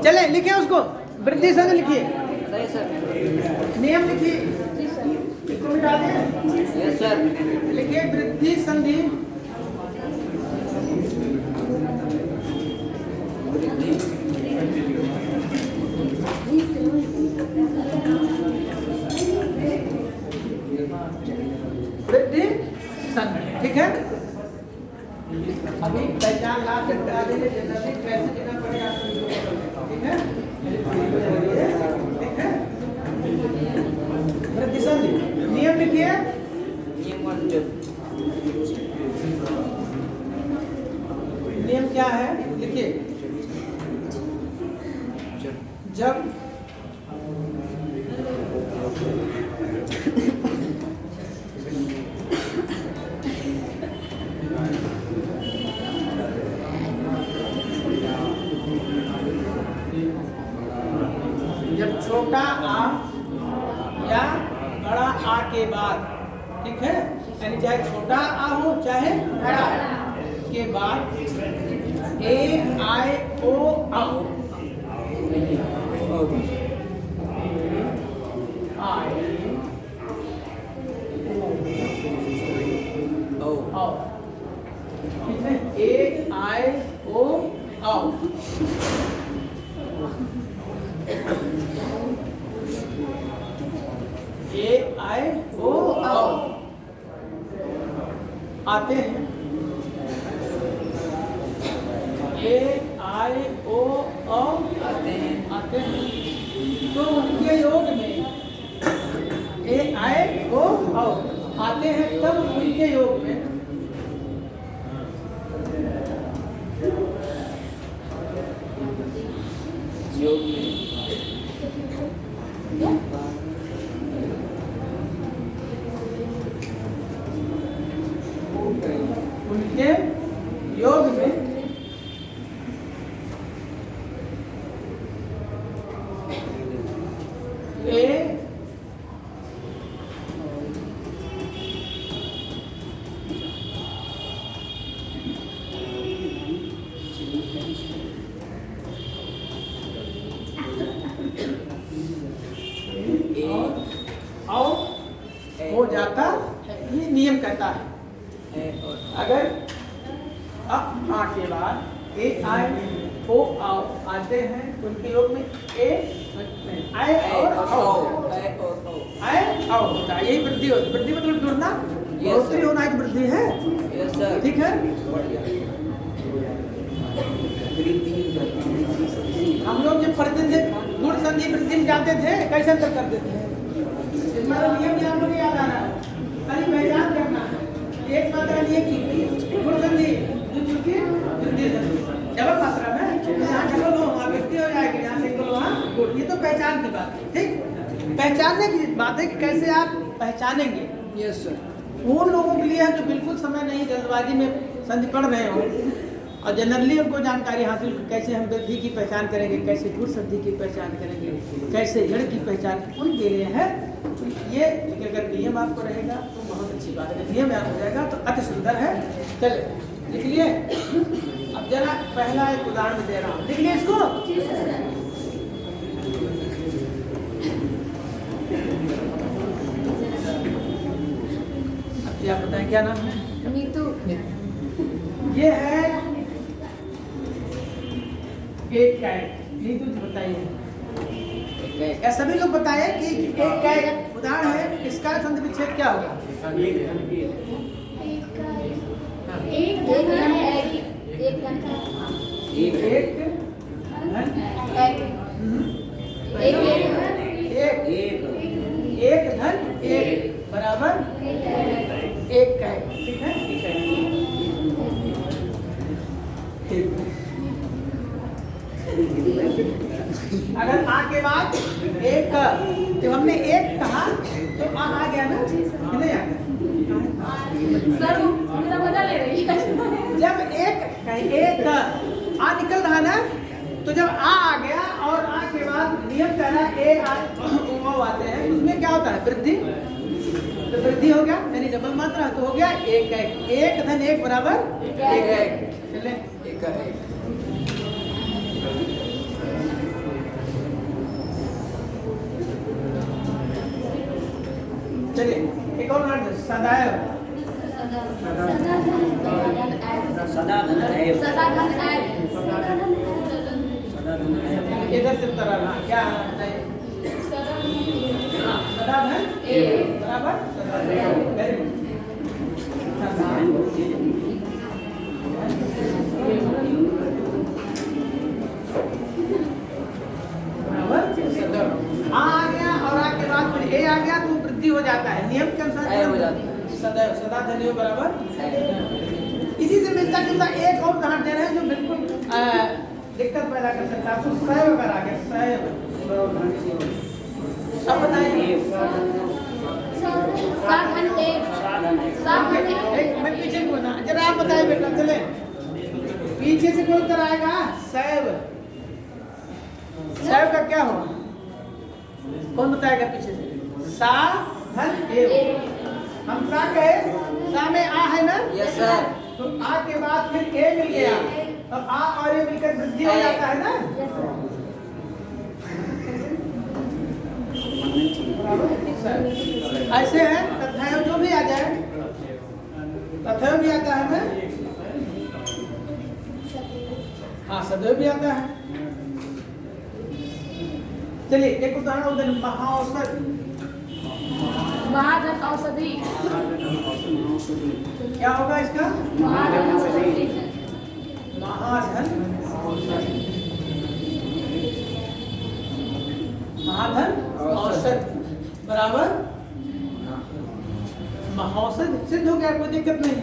चले लिखिए उसको वृद्धि संघ लिखिए नियम लिखिए इसको मिटा दें लिखिए वृद्धि संधि वृद्धि संघ ठीक है। अभी पहचान ला के बता देंगे जनरली कैसे जगह पड़े आप ठीक है ठीक है। वृद्धि संधि नियम लिखिए नियम क्या है लिखिए जब छोटा आ या बड़ा आ के बाद ठीक है यानी चाहे छोटा आ हो चाहे बड़ा के बाद ए आई ओ आओ आओ ठीक है ए आई ओ आओ ए आई ओ आओ आते हैं ए आई ओ आओ आते हैं तो उनके योग में ए आई ओ आओ आते हैं तब उनके योग में उनके योग में ए आओ हो जाता ये नियम कहता है। अगर आ के बाद ए आई ओ आओ आते हैं उनके योग में ए आए और आओ आए आओ होता है यही वृद्धि होती है। वृद्धि मतलब जुड़ना बढ़ोतरी होना एक वृद्धि है ठीक है। हम लोग जब पढ़ते थे गुण संधि वृद्धि में जाते थे कैसे अंतर करते थे इसमें नियम आप लोग याद आना है खाली पहचान करना है। एक मात्रा लिए की गुण संधि दूसरी वृद्धि संधि डबल मात्रा में यहाँ डबल हो वहाँ वृद्धि हो जाएगी यहाँ सिंगल वहाँ गुण ये तो पहचान की बात है ठीक। पहचानने की बात है कि कैसे आप पहचानेंगे यस सर उन लोगों के लिए है जो बिल्कुल समय नहीं जल्दबाजी में संधि पढ़ रहे हो और जनरली उनको जानकारी हासिल कैसे हम वृद्धि की पहचान करेंगे कैसे गुण संधि की पहचान करेंगे कैसे जड़ की पहचान उनके लिए है। तो ये अगर नियम आपको रहेगा तो बहुत अच्छी बात है। नियम याद हो जाएगा तो अति सुंदर है। चले लिख लिए अब जरा पहला एक उदाहरण दे रहा हूँ लिख लिए इसको अब आप बताएं क्या नाम है नीतू ये है एक कैट नीतू बताइए या सभी लोग बताए कि एक कैट उदाहरण है किसका संधि विच्छेद क्या होगा एक एक एक धन एक धन एक बराबर एक का एक। ठीक है, ठीक है। अगर आ के बाद एक का, जब हमने एक कहा तो आ गया ना, नहीं आ गया? सर मेरा मजा ले रही है। जब एक आ निकल रहा ना, तो जब आ गया और आ के बाद नियम कह रहा है ओ आते हैं, उसमें क्या होता है? वृद्धि। तो वृद्धि हो गया, यानी डबल मात्रा तो हो गया एक का एक। एक धन एक बराबर एक का एक। चले एक का एक। चलिए एक और नाम सदैव। सदा धन है। सदा धन है। सदा धन है। इधर से तरह ना क्या बताइए? सदा धन बराबर वेरी गुड। आ गया और आ के बाद फिर ए आ गया तो वृद्धि हो जाता है, नियम के अनुसार हो जाता है। सदैव सदा धन्यो बराबर। इसी से मिलता जुलता एक और उदाहरण दे रहे हैं जो बिल्कुल दिक्कत पैदा कर सकता है। आपको सैव अगर आ गया, सैव सब बताइए। मैं पीछे को ना, जरा आप बताइए बेटा। चले पीछे से कोई उत्तर आएगा। सैव, सैव का क्या होगा? कौन बताएगा पीछे से? सा धन एव। हम सा कहे, सा में आ है ना? Yes sir. तो आ के बाद फिर ए मिल गया, अब आ और ए मिलकर वृद्धि हो जाता है ना? ऐसे है तथैव जो भी आ जाए, तथैव भी आता है ना? हाँ सदैव भी आता है। चलिए एक उदाहरण उधर महाऔषध। महाधन औषधि। क्या होगा इसका? महाधन औषधि। महाधन महाधन औषध बराबर महाऔषध सिद्ध हो गया, कोई दिक्कत नहीं।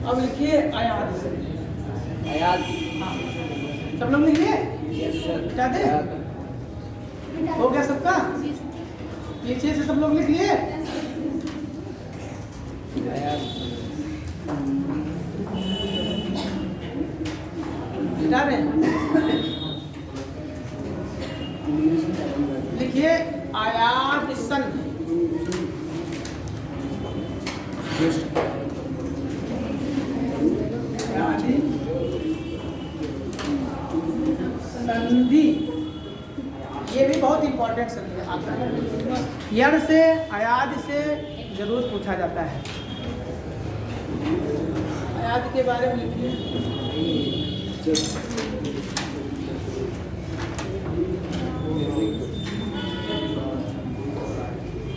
अब लिखिए आयात से। आयात। हाँ सब लोग लिखिए। Yes sir. क्या दे? हो गया सबका? पीछे से सब लोग लिख लिए? मिटा रहे हैं? लिखिए आयात सन। संधि, ये भी बहुत इंपॉर्टेंट संधि है। आपका यण से अयाद से जरूर पूछा जाता है। अयाद के बारे में लिखिए।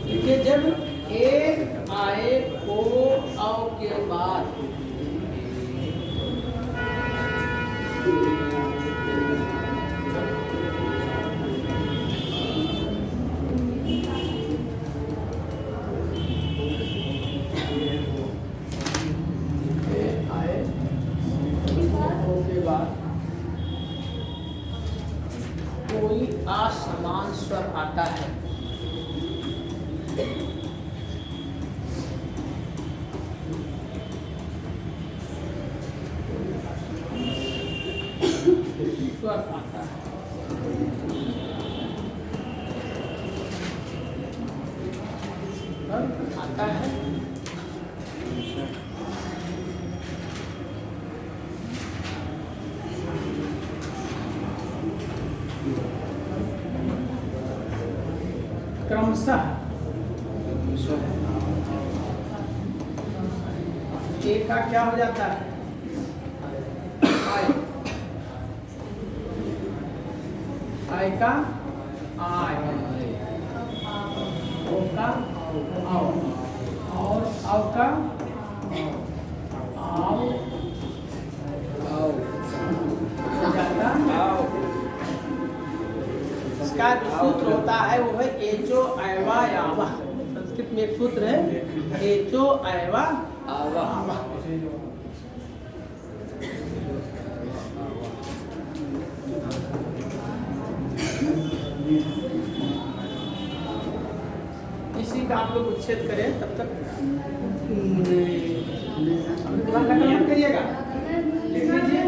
लिखिए जब एक आए ओ औ के बाद कोई असमान स्वर आता है स्वर आता है, आता है। क्रमशः एक का क्या हो जाता है? आय, आय का आय, ओ का आओ, और आओ का आओ, आओ, इसका जो सूत्र होता है वो है एचो ऐवा यावा। संस्कृत में एक सूत्र है एचो ऐवा आवा। इसी का आप लोग उच्छेद करें तब तक नकल करिएगा, लिख लीजिए।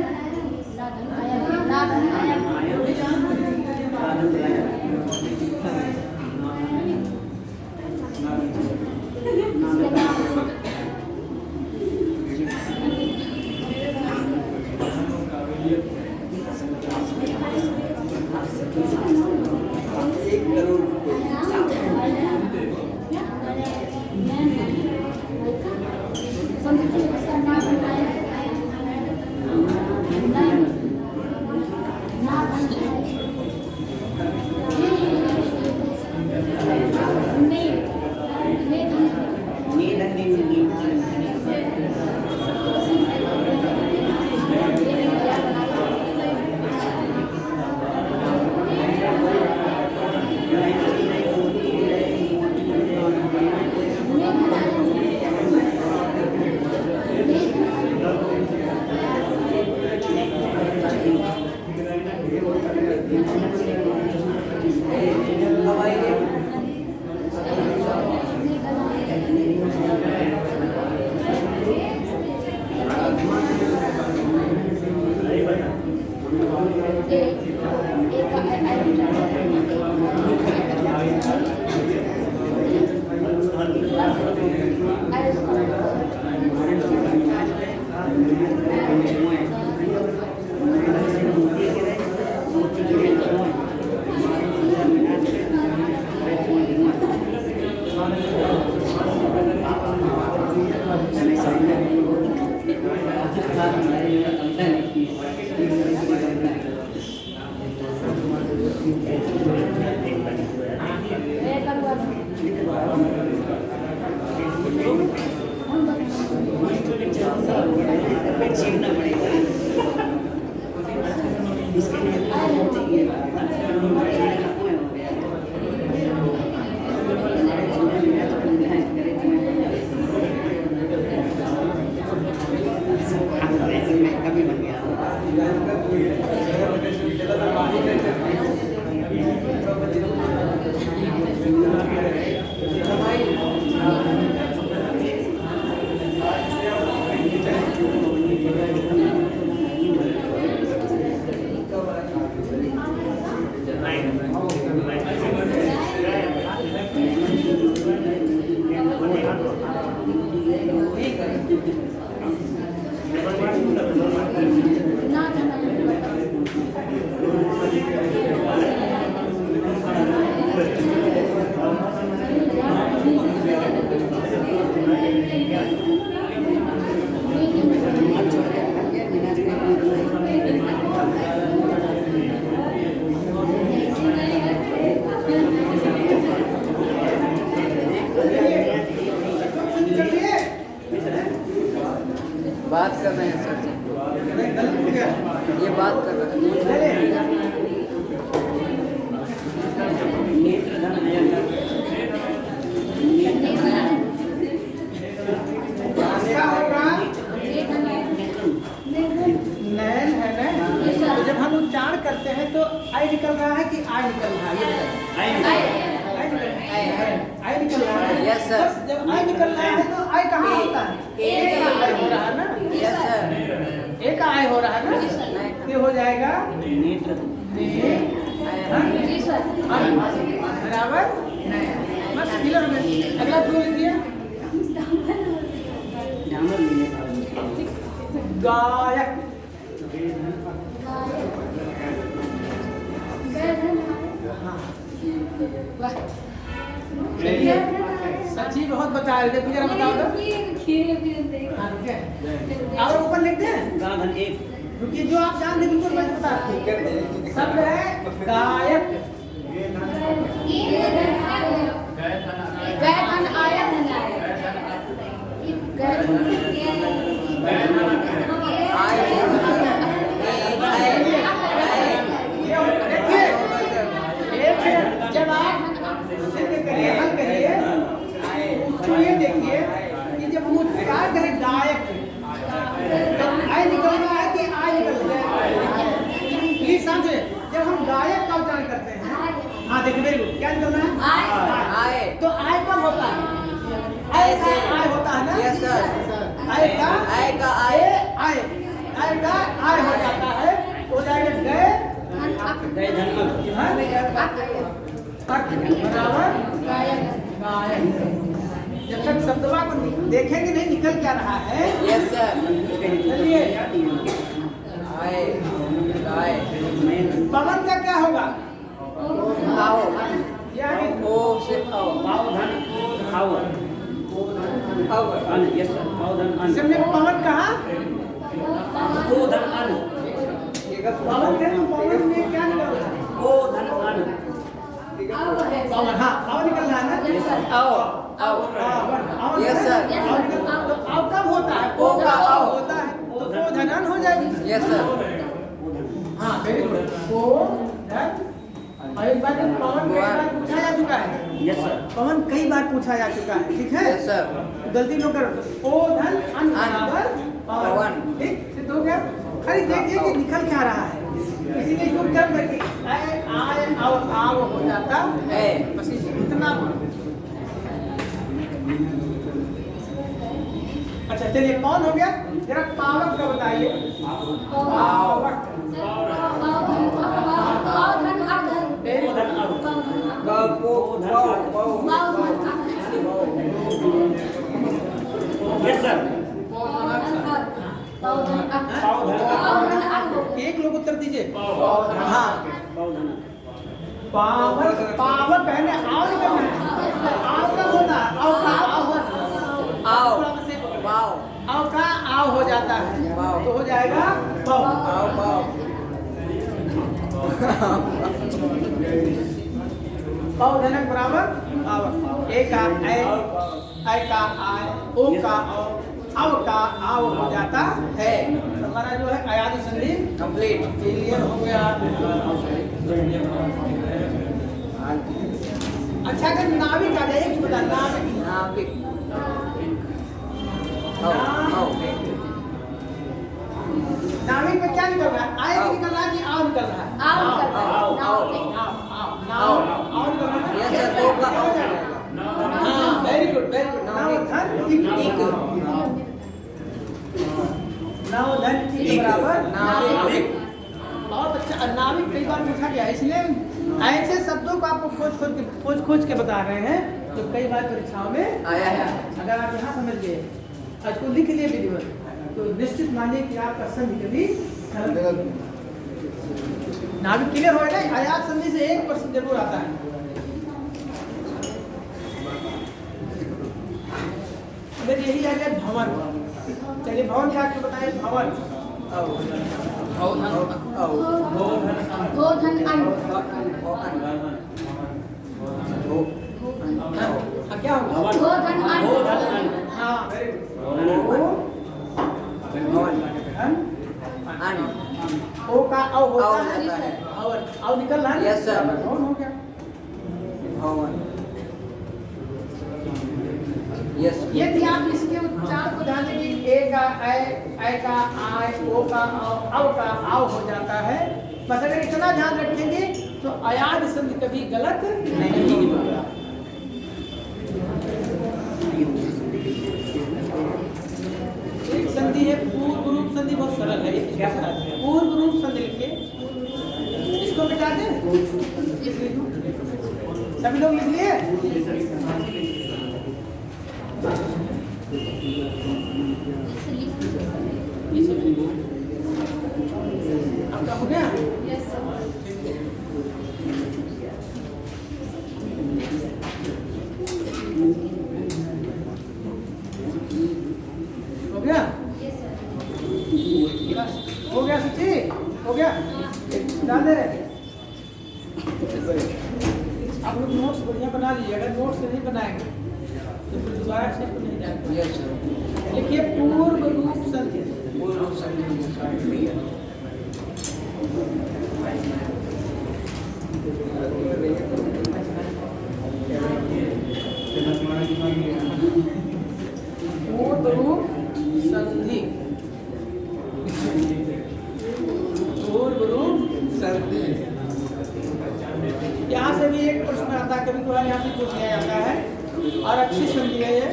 बात कर रहे हैं सर जी, ये बात कर रहे हैं। नयन है ना, तो जब हम उच्चारण करते हैं तो आई निकल रहा है कि आई निकल रहा है? आई निकल रहा है। Yes sir. बस जब आई निकल रहा है तो आई कहाँ होता है? ए का आई हो रहा है ना? Yes sir. ए का आई हो रहा है ना? ये हो जाएगा जी सर। बराबर। बस क्लियर हो गया। अगला क्लू लिखिए। गायक। चलिए सच्ची बहुत बता रहे थे, जरा बताओ तो। हाँ, ठीक है। और ऊपर लिखते हैं रुकिए, जो आप जान लें बिल्कुल मैं बता शब्द है गायक। देखिए एक गए धन अग। हाँ? अट बराबर गायन गायन। जब तक शब्दवा को देखेंगे नहीं निकल क्या रहा है। Yes sir. चलिए आए गाय पवन का क्या होगा? आओ क्या है? ओ से आओ पाव धन आव। आओ अन यस सर पाव धन अन। हमने पवन कहा। ओ धन अन। पवन है तो पवन में क्या निकल रहा है? ओ धन अन। अब है पवन, हाँ पवन निकल रहा है ना। यस सर आओ आओ आओ Yes, sir. आओ तो आओ कब होता है? ओ का आओ होता है तो धनन हो जाएगी। Yes sir. हाँ वेरी गुड। ओ धन। और एक बार पवन कई बार पूछा जा चुका है। Yes sir. पवन कई बार पूछा जा चुका है, ठीक है? Yes sir. गलती न करो। ओ धन अन बराबर पवन। ठीक सिद्ध हो गया। खाली देखिए कि निकल क्या रहा है। इसीलिए इसको क्या करके आए आए आओ आओ हो जाता है। बस इतना। अच्छा चलिए कौन हो गया? जरा पावक का बताइए। पावक। धन अग ओ धन अग। गपो गौ गौ यस सर। पाव धन अग एक लोग उत्तर दीजिए। हाँ पाव धन। पावक पावक कहने आओ निकलना है। आओ का होता है। आओ का आओ होता है। आओ थोड़ा सा से वाओ आओ का आओ हो जाता है तो हो जाएगा पाव। आओ वाओ पाव धनक बराबर पावक। ए का ऐ का आय ओ का औ अव का आव हो जाता है। हमारा जो है अयादी संधि कंप्लीट क्लियर हो गया। अच्छा अगर नाविक आ जाए एक बता नाविक। नाविक आओ आओ नाविक में क्या निकल रहा है? आय की निकल रहा है कि आओ निकल रहा है? आओ निकल रहा है। आओ आओ आओ आओ निकल रहा है ना? यस सर ओ का क्या हो जाएगा? हाँ वेरी गुड वेरी गुड। नाव धन इक नाव धन इक बराबर नाविक बहुत अच्छा। नाविक कई बार पूछा गया है, इसलिए ऐसे शब्दों को आपको खोज के बता रहे हैं जो कई बार परीक्षाओं में आया है। अगर आप यहाँ समझ गए इसको लिख लिए वीडियो तो निश्चित मानिए कि आपका संधि कभी नाविक क्लियर होगा। आयात संधि से 1% जरूर आता है। अगर यही आ गया भवन। चलिए भवन क्या आपको बताए? भवन आओ आओ आओ दो धन अन क्या होगा? दो धन अन ओ धन अन। हाँ वेरी भवन धन अन ओ का औ होता आओ है होता है और औ निकल रहा है। Yes, sir. भवन हो गया। भवन यस ये थी आप इसके उच्चारण को ध्यान देंगे। ए का ऐ का आय ओ का औ का आव हो जाता है। बस अगर इतना ध्यान रखेंगे तो अयाद संधि कभी गलत नहीं होगा। एक संधि है पूर्व रूप संधि, बहुत सरल है। क्या पूर्व रूप संधि लिखिए। इसको मिटा दें। सभी लोग लिख लिए? आपका हो गया? यस सर हो गया? यस सर हो गया सच्ची? हो गया? डाल दे रहे। आप लोग नोट्स बढ़िया बना लीजिए। अगर नोट्स नहीं बनाएंगे तो फिर दोबारा से नहीं जाएगा। यस सर लिखिए पूर्व रूप संधि। पूर्व संधि पूर्व रूप संधि। पूर्व रूप संधि यहाँ से भी एक प्रश्न आता है, कभी कभार यहाँ से पूछ लिया जाता है। और अच्छी संधि है ये।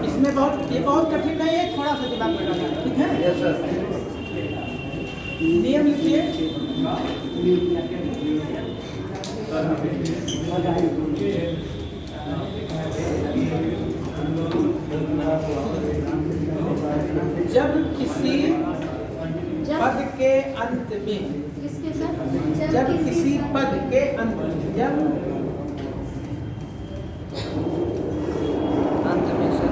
इसमें ये बहुत कठिन नहीं है, थोड़ा सा दिमाग लगाना है, ठीक है? यस सर नियम लिखिए। जब किसी पद के अंत में, किसके सर? जब किसी पद के अंत में, जब अंत में सर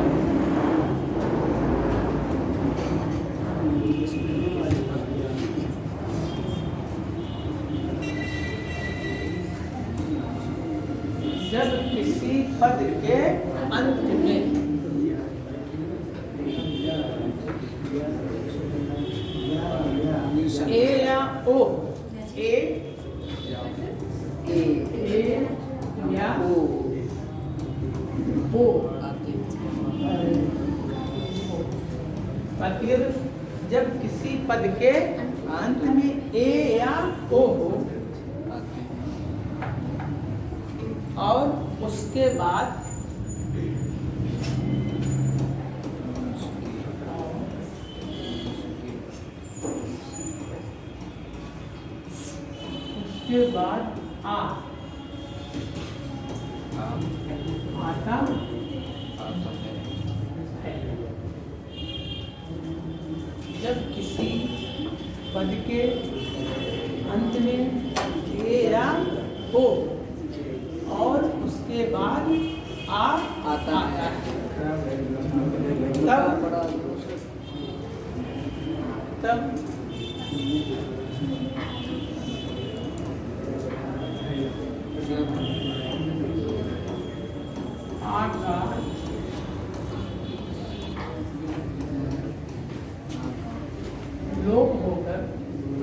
जब किसी पद के अंत में ए या ओ, ए या ओ फिर जब किसी पद के अंत में ए या ओ हो और उसके बाद आता है। जब किसी पद के अंत में ए या ओ और उसके बाद आ आता है, तब आ का लोप होकर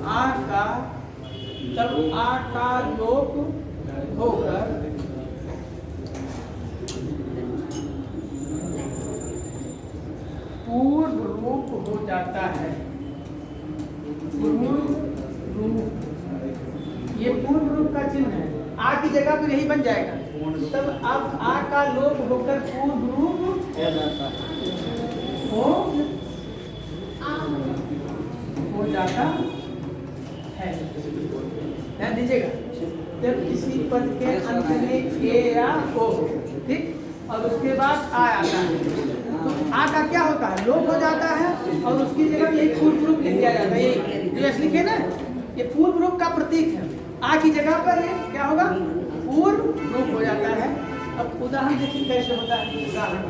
आ का, तब आ का लोप होकर पूर्व रूप हो जाता है। पूर्व रूप, ये पूर्व रूप का चिन्ह है। आ की जगह पर यही बन जाएगा। तब अब आ का लोप होकर पूर्व रूप हो जाता है। हो जाता है। ध्यान दीजिएगा, जब किसी पद के अंत में ए या ओ, ठीक, और उसके बाद आ आता है, तो आ का क्या होता है? लोप हो जाता है और उसकी जगह यही पूर्व रूप लिख दिया जाता है। ये जो ऐसे लिखे ना, ये पूर्व रूप का प्रतीक है। आ की जगह पर ये क्या होगा? पूर्व रूप हो जाता है। अब उदाहरण देखिए कैसे होता है। उदाहरण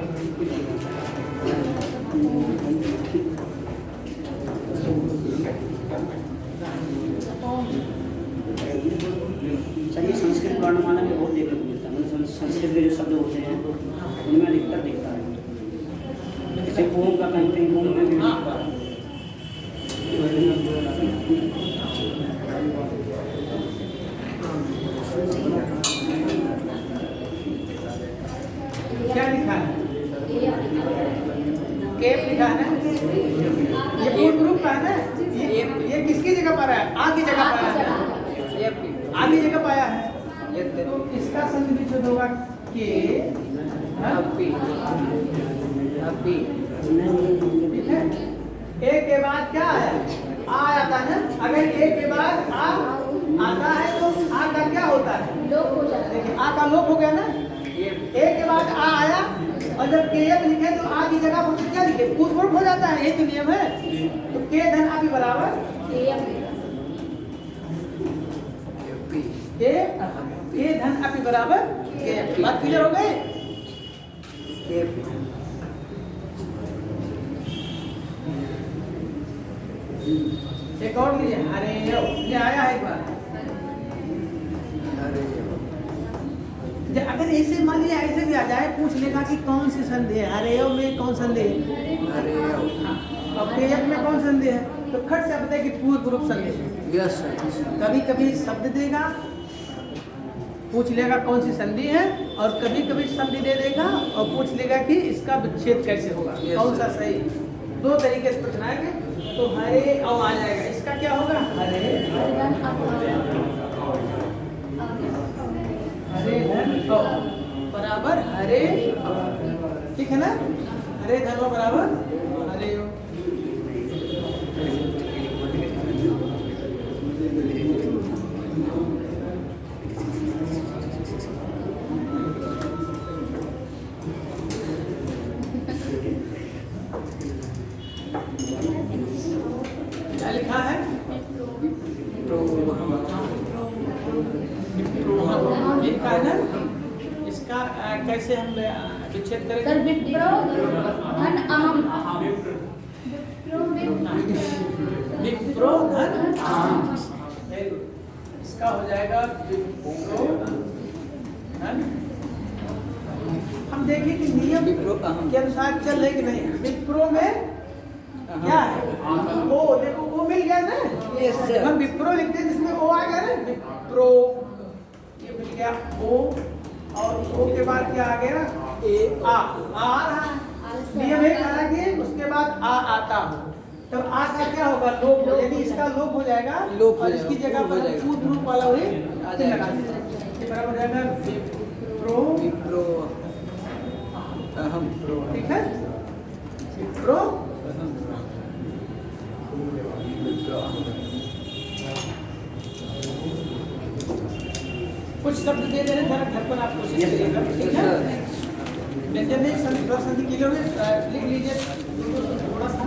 सर, ये संस्कृत वर्णमाला में बहुत देखने को मिलता है। मतलब संस्कृत के जो शब्द होते हैं उनमें अधिकतर दिखता है। जैसे ओम का कहीं कहीं ओम में भी दिखता है। क्या लिखा है? केप लिखा है ना? ये पूर्व रूप का है ना? ये किसकी जगह पर है? आ की जगह पर है। आ की जगह पर आया है, तो इसका संधि विच्छेद होगा के ठीक है। ए के बाद क्या आया? आ आता है ना? अगर ए के बाद आ आता है तो आ का क्या होता है? लोप हो जाता है। देखिए आ का लोप हो गया ना? ए के बाद आ आया और जब के लिखे तो आ की जगह पर क्या लिखे? पूर्व रूप हो जाता है। यही तो नियम है। तो के धन आ भी बराबर के धन आ भी बराबर के। बात क्लियर हो गई? एक और लीजिए, अरे ये आया है एक बार। अगर ऐसे मान लीजिए ऐसे भी आ जाए, पूछ लेगा कि कौन सी संधि है? अरे में कौन संधि है? और पेयक में कौन संधि है? तो खट से बताए कि पूर्व रूप संधि है। Yes sir. कभी कभी शब्द देगा, पूछ लेगा कौन सी संधि है, और कभी कभी संधि दे देगा और पूछ लेगा कि इसका विच्छेद कैसे होगा, कौन सा सही। दो तरीके से पूछना है। तो हरे औ आ जाएगा, इसका क्या होगा? हरे धन औ बराबर हरे, ठीक है ना? हरे धन औ बराबर हरे औ। क्या लिखा है? ये लिखा है ना? इसका कैसे हम विच्छेद सर करेंगे? विप्रो धन अहम विप्रो धन अहम। Very good। इसका हो जाएगा विप्रो धन। हम देखें कि नियम के अनुसार चल रहे कि नहीं। विप्रो में क्या है? ओ देखो, ओ मिल गया ना। हम विप्रो लिखते हैं जिसमें ओ आ गया ना, विप्रो, ये मिल गया ओ, और ओ के बाद क्या आ गया? ए, आ रहा है। नियम है कहा कि उसके बाद आ आता हो, तब आ का क्या होगा? लोप। यदि इसका लोप हो जाएगा और इसकी जगह पर पूर्ण रूप वाला हुई लगा देंगे। ये बराबर हो जाएगा विप्रो अहम ठीक है। विप्रो कुछ शब्द दे दे रहे हैं, घर पर आप कोशिश करिएगा, ठीक है। व्यंजन में संधि के लिए लिख लीजिए थोड़ा सा।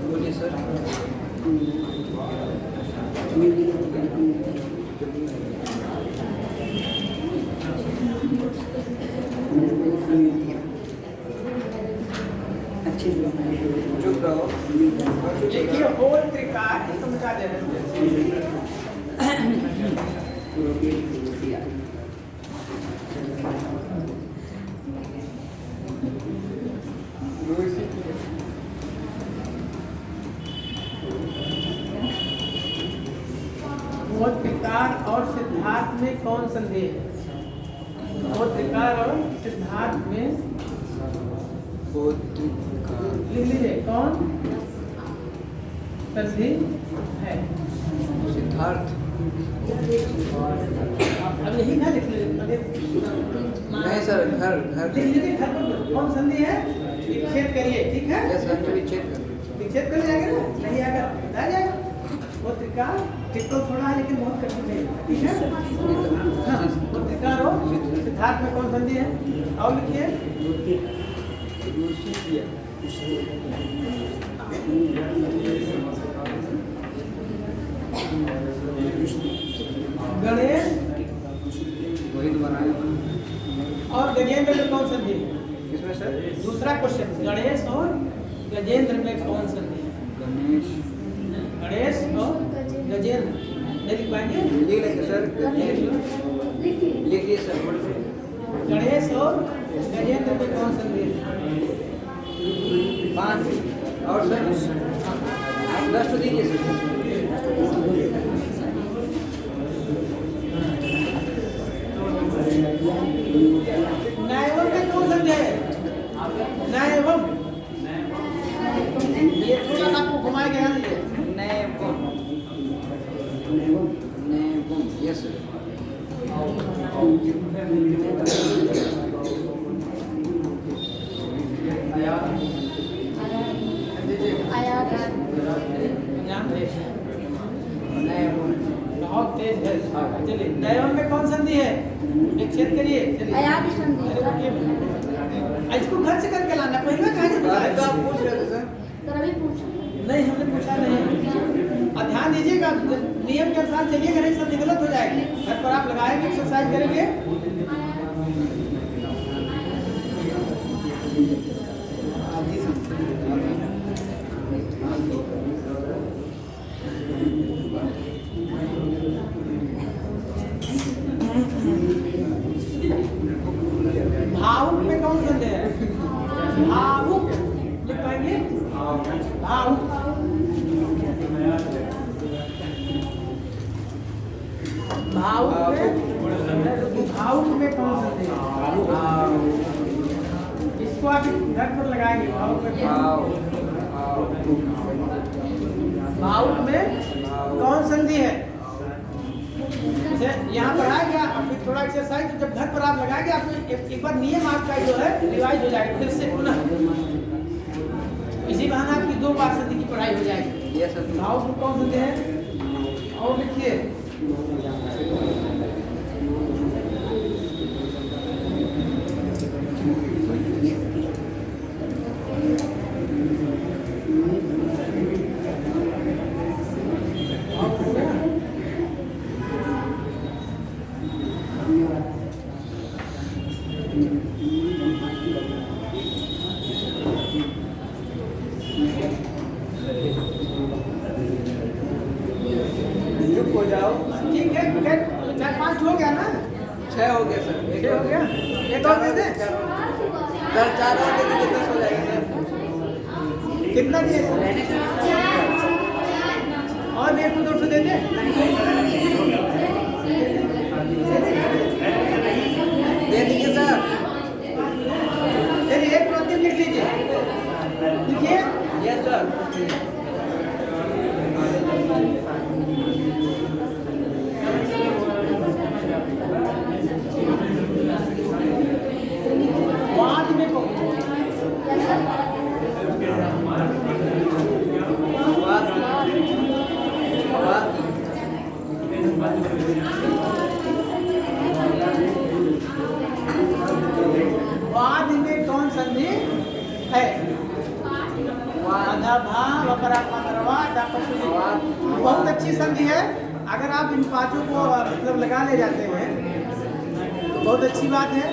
बोलिए सर। चुप रहो। देखिए होल त्रिकाल इसको मिटा दे रहे हैं। होल त्रिकाल और सिद्धार्थ में कौन संधि है? होल त्रिकाल और सिद्धार्थ में लिख लीजिए कौन संधि है? सिद्धार्थ अब यही ना लिख लीजिए, नहीं सर, घर लिख लीजिए घर पर कौन संधि है, विच्छेद करिए, ठीक है। यस सर, विच्छेद कर। विच्छेद कर जाएगा ना, नहीं आएगा बता जाएगा। वो त्रिकाल तो थोड़ा है लेकिन बहुत कठिन है, ठीक है। हाँ, वो त्रिकाल हो सिद्धार्थ में कौन संधि है? और लिखिए गणेश वही तो बनाया। और गजेंद्र में कौन संधि है? किसमें सर? दूसरा क्वेश्चन, गणेश और गजेंद्र में कौन संधि है? गणेश और गजेंद्र नहीं लिख पाएंगे? लिख लेंगे सर। लिखिए सर। गणेश और गजेंद्र में कौन संधि है? 5 और सर 10 तो दीजिए सर। न्यायवम में कौन संधि है? न्यायवम, ये थोड़ा सा आपको घुमाए गया है। Yes sir. बहुत तेज है। चलिए न्यायवम में कौन संधि है? विच्छेद करिए। चलिए अयादि संधि। इसको घर से करके लाना, पहले कहाँ से बुलाया? तो आप पूछ रहे थे सर। सर अभी पूछा नहीं, हमने पूछा नहीं। और ध्यान दीजिएगा, नियम के अनुसार चलिएगा, नहीं सब गलत हो जाएगी। घर पर आप लगाएंगे, एक्सरसाइज करेंगे। भावुक में कौन संधि है? भावुक लिख पाएंगे? भावुक भावुक में कौन संधि है? इसको आप घर पर लगाएंगे। भावुक में कौन संधि है? यहाँ पर आ गया, अब फिर थोड़ा एक्सरसाइज, तो जब घर पर आप लगाएंगे आपको एक बार नियम आपका जो है रिवाइज हो जाएगा फिर से पुनः। इसी बहाने आपकी 2 बार संधि की पढ़ाई हो जाएगी। Yes sir. भाव कौन संधि है? और लिखिए चुप हो जाओ। ठीक है, 4-5 हो गया ना? 6 हो गया सर। 6 हो गया? एक और दे दे? सर 4 और दे दीजिए 10 हो जाएगा सर। कितना दिए सर? और एक को 200 दे दे? दे दीजिए सर। चलिए एक प्रति लिख लीजिए। लिखिए। Yes sir. बाद में कौन? बाद में कौन संधि है? आधा भाव अपराधवा बहुत अच्छी संधि है। अगर आप इन पांचों को मतलब लगा ले जाते हैं तो बहुत अच्छी बात है।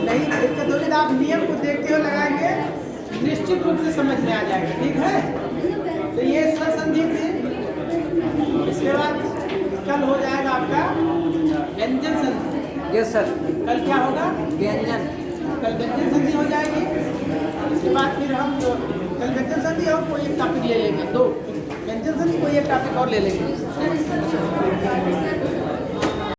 नहीं दिक्कत होगी तो आप नियम को देखते हुए लगाएंगे, निश्चित रूप से समझ में आ जाएगा। ठीक है, तो ये स्वर संधि थी। इसके बाद कल हो जाएगा आपका व्यंजन संधि। Yes sir. कल क्या होगा? व्यंजन। कल व्यंजन संधि हो जाएगी। इसके बाद फिर हम कल व्यंजन संधि और कोई एक टॉपिक ले लेंगे, 2 व्यंजन संधि कोई एक टॉपिक और ले लेंगे।